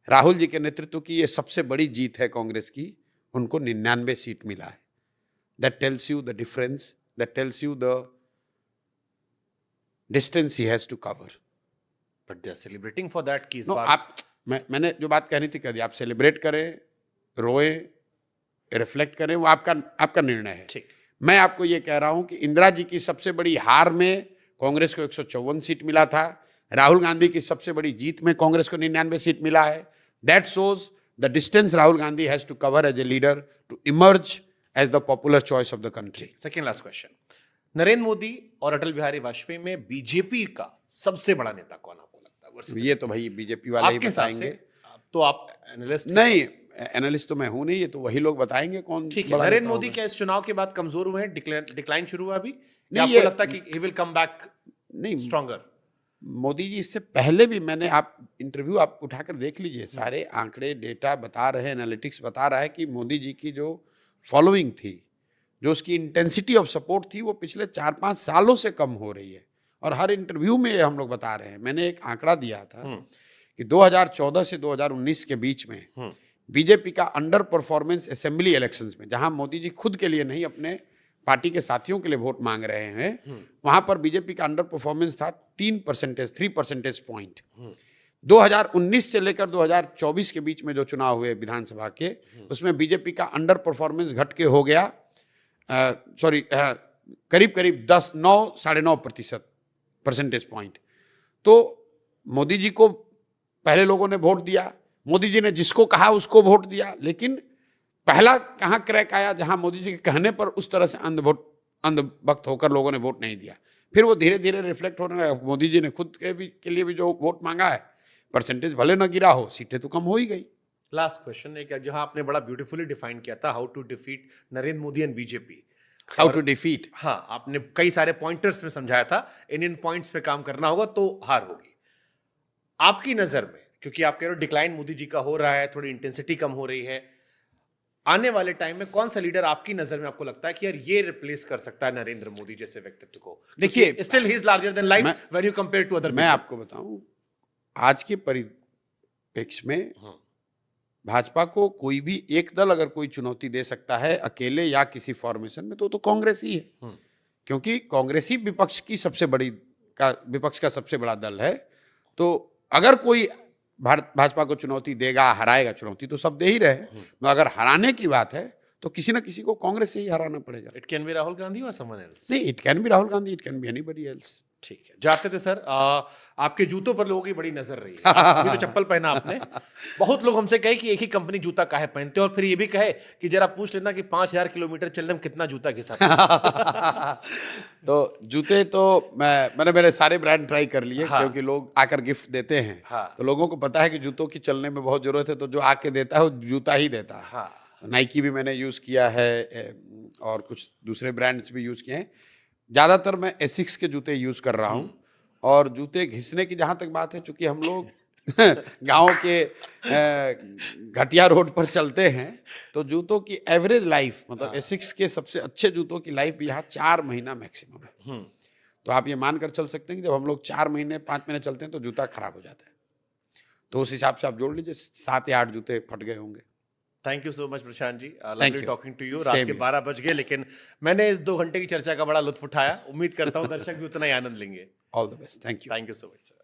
राहुल जी के नेतृत्व की ये सबसे बड़ी जीत है कांग्रेस की, उनको 99 सीट मिला है। That tells you the difference, that tells you the distance he has to cover. But they are celebrating for that कि इस नो बार आप मैंने जो बात कहनी थी कह दी। आप सेलिब्रेट करें, रोए, रिफ्लेक्ट करें, वो आपका निर्णय है। ठीक। मैं आपको ये कह रहा हूं कि इंदिरा जी की सबसे बड़ी हार में कांग्रेस को 154 सीट मिला था। राहुल गांधी की सबसे बड़ी जीत में कांग्रेस को 99 सीट मिला है। That shows the distance Rahul Gandhi has to cover as a leader to emerge as the popular choice of the country. Second last question, Narendra Modi और अटल बिहारी वाजपेयी में बीजेपी का सबसे बड़ा नेता कौन आपको लगता है versus ये तो भाई बीजेपी वाले ही आपके हिसाब बताएंगे। से? तो आप एनालिस्ट नहीं, एनालिस्ट तो मैं हूं नहीं, ये तो वही लोग बताएंगे कौन ठीक है। बड़ा नरेंद्र नेता मोदी होगा। क्या इस चुनाव के बाद कमजोर हुए हैं, डिक्लाइन शुरू हुआ अभी, या नहीं, आपको ये- लगता है कि ही विल कम बैक नहीं, स्ट्रॉन्गर? मोदी जी इससे पहले भी मैंने आप इंटरव्यू आप उठाकर देख लीजिए, सारे आंकड़े डेटा बता रहे हैं, एनालिटिक्स बता रहा है कि मोदी जी की जो फॉलोइंग थी, जो उसकी इंटेंसिटी ऑफ सपोर्ट थी, वो पिछले 4-5 सालों से कम हो रही है। और हर इंटरव्यू में ये हम लोग बता रहे हैं। मैंने एक आंकड़ा दिया था कि 2014 से 2019 के बीच में बीजेपी का अंडर परफॉर्मेंस असेंबली इलेक्शंस में, जहां मोदी जी खुद के लिए नहीं अपने पार्टी के साथियों के लिए वोट मांग रहे हैं, वहां पर बीजेपी का अंडर परफॉर्मेंस था 3 परसेंटेज पॉइंट। 2019 से लेकर 2024 के बीच में जो चुनाव हुए विधानसभा के, उसमें बीजेपी का अंडर परफॉर्मेंस घट के हो गया करीब करीब 9.5% परसेंटेज पॉइंट। तो मोदी जी को पहले लोगों ने वोट दिया, मोदी जी ने जिसको कहा उसको वोट दिया, लेकिन पहला कहाँ क्रैक आया जहां मोदी जी के कहने पर उस तरह से अंधभक्त होकर लोगों ने वोट नहीं दिया। फिर वो धीरे धीरे रिफ्लेक्ट होने लगा। मोदी जी ने खुद के लिए भी जो वोट मांगा है, परसेंटेज भले ना गिरा हो, सीटें तो कम हो ही गई। लास्ट क्वेश्चन है, जहां आपने बड़ा ब्यूटीफुली डिफाइन किया था how to defeat Narendra Modi and BJP, how to defeat, हाँ, आपने कई सारे पॉइंटर्स में समझाया था, इन पॉइंट्स पे काम करना होगा तो हार होगी। आपकी नजर में, क्योंकि आप कह रहे हो डिक्लाइन मोदी जी का हो रहा है, थोड़ी इंटेंसिटी कम हो रही है, आने वाले टाइम में कौन सा लीडर आपकी नजर में आपको लगता है कि यार ये रिप्लेस कर सकता है नरेंद्र मोदी जैसे व्यक्तित्व को? देखिए, still he is larger than life when you compare to other. मैं आपको बताऊं, आज के परिप्रेक्ष्य में भाजपा को कोई भी एक दल अगर कोई चुनौती दे सकता है अकेले या किसी फॉर्मेशन में, तो कांग्रेस ही है। क्योंकि कांग्रेस ही विपक्ष का सबसे बड़ा दल है। तो अगर कोई भाजपा को चुनौती देगा, हराएगा, चुनौती तो सब दे ही रहे, तो अगर हराने की बात है तो किसी ना किसी को कांग्रेस से ही हराना पड़ेगा। It can be Rahul Gandhi और समवन एल्स। नहीं, it can be Rahul Gandhi, it can be anybody else. ठीक है, जाते थे सर। आपके जूतों पर लोगों की बड़ी नजर रही है। अभी तो चप्पल पहना आपने। बहुत लोग हमसे कहे कि एक ही कंपनी जूता काहे पहनते हैं, और फिर ये भी कहे कि जरा पूछ लेना कि 5000 किलोमीटर चलने में कितना जूता घिसा। तो जूते तो मैंने मेरे सारे ब्रांड ट्राई कर लिए। हाँ। क्योंकि लोग आकर गिफ्ट देते हैं। हाँ। तो लोगों को पता है कि जूतों की चलने में बहुत जरूरत है, तो जो आके देता है वो जूता ही देता है। हाँ। नाइकी भी मैंने यूज किया है और कुछ दूसरे ब्रांड्स भी यूज किए हैं। ज्यादातर मैं एसिक्स के जूते यूज कर रहा हूँ। और जूते घिसने की जहां तक बात है, चूंकि हम लोग गांव के घटिया रोड पर चलते हैं, तो जूतों की एवरेज लाइफ, मतलब एसिक्स के सबसे अच्छे जूतों की लाइफ भी यहाँ 4 महीना मैक्सिमम है। तो आप ये मानकर चल सकते हैं कि जब हम लोग 4 महीने 5 महीने चलते हैं तो जूता खराब हो जाता है। तो उस हिसाब से आप जोड़ लीजिए 7 या 8 जूते फट गए होंगे। Thank you so much Prashant ji, Thank lovely you. Talking to you. Same रात के here. 12 बज गए, लेकिन मैंने इस 2 घंटे की चर्चा का बड़ा लुत्फ उठाया। उम्मीद करता हूँ दर्शक भी उतना ही आनंद लेंगे। All the best, thank you. Thank you so much sir.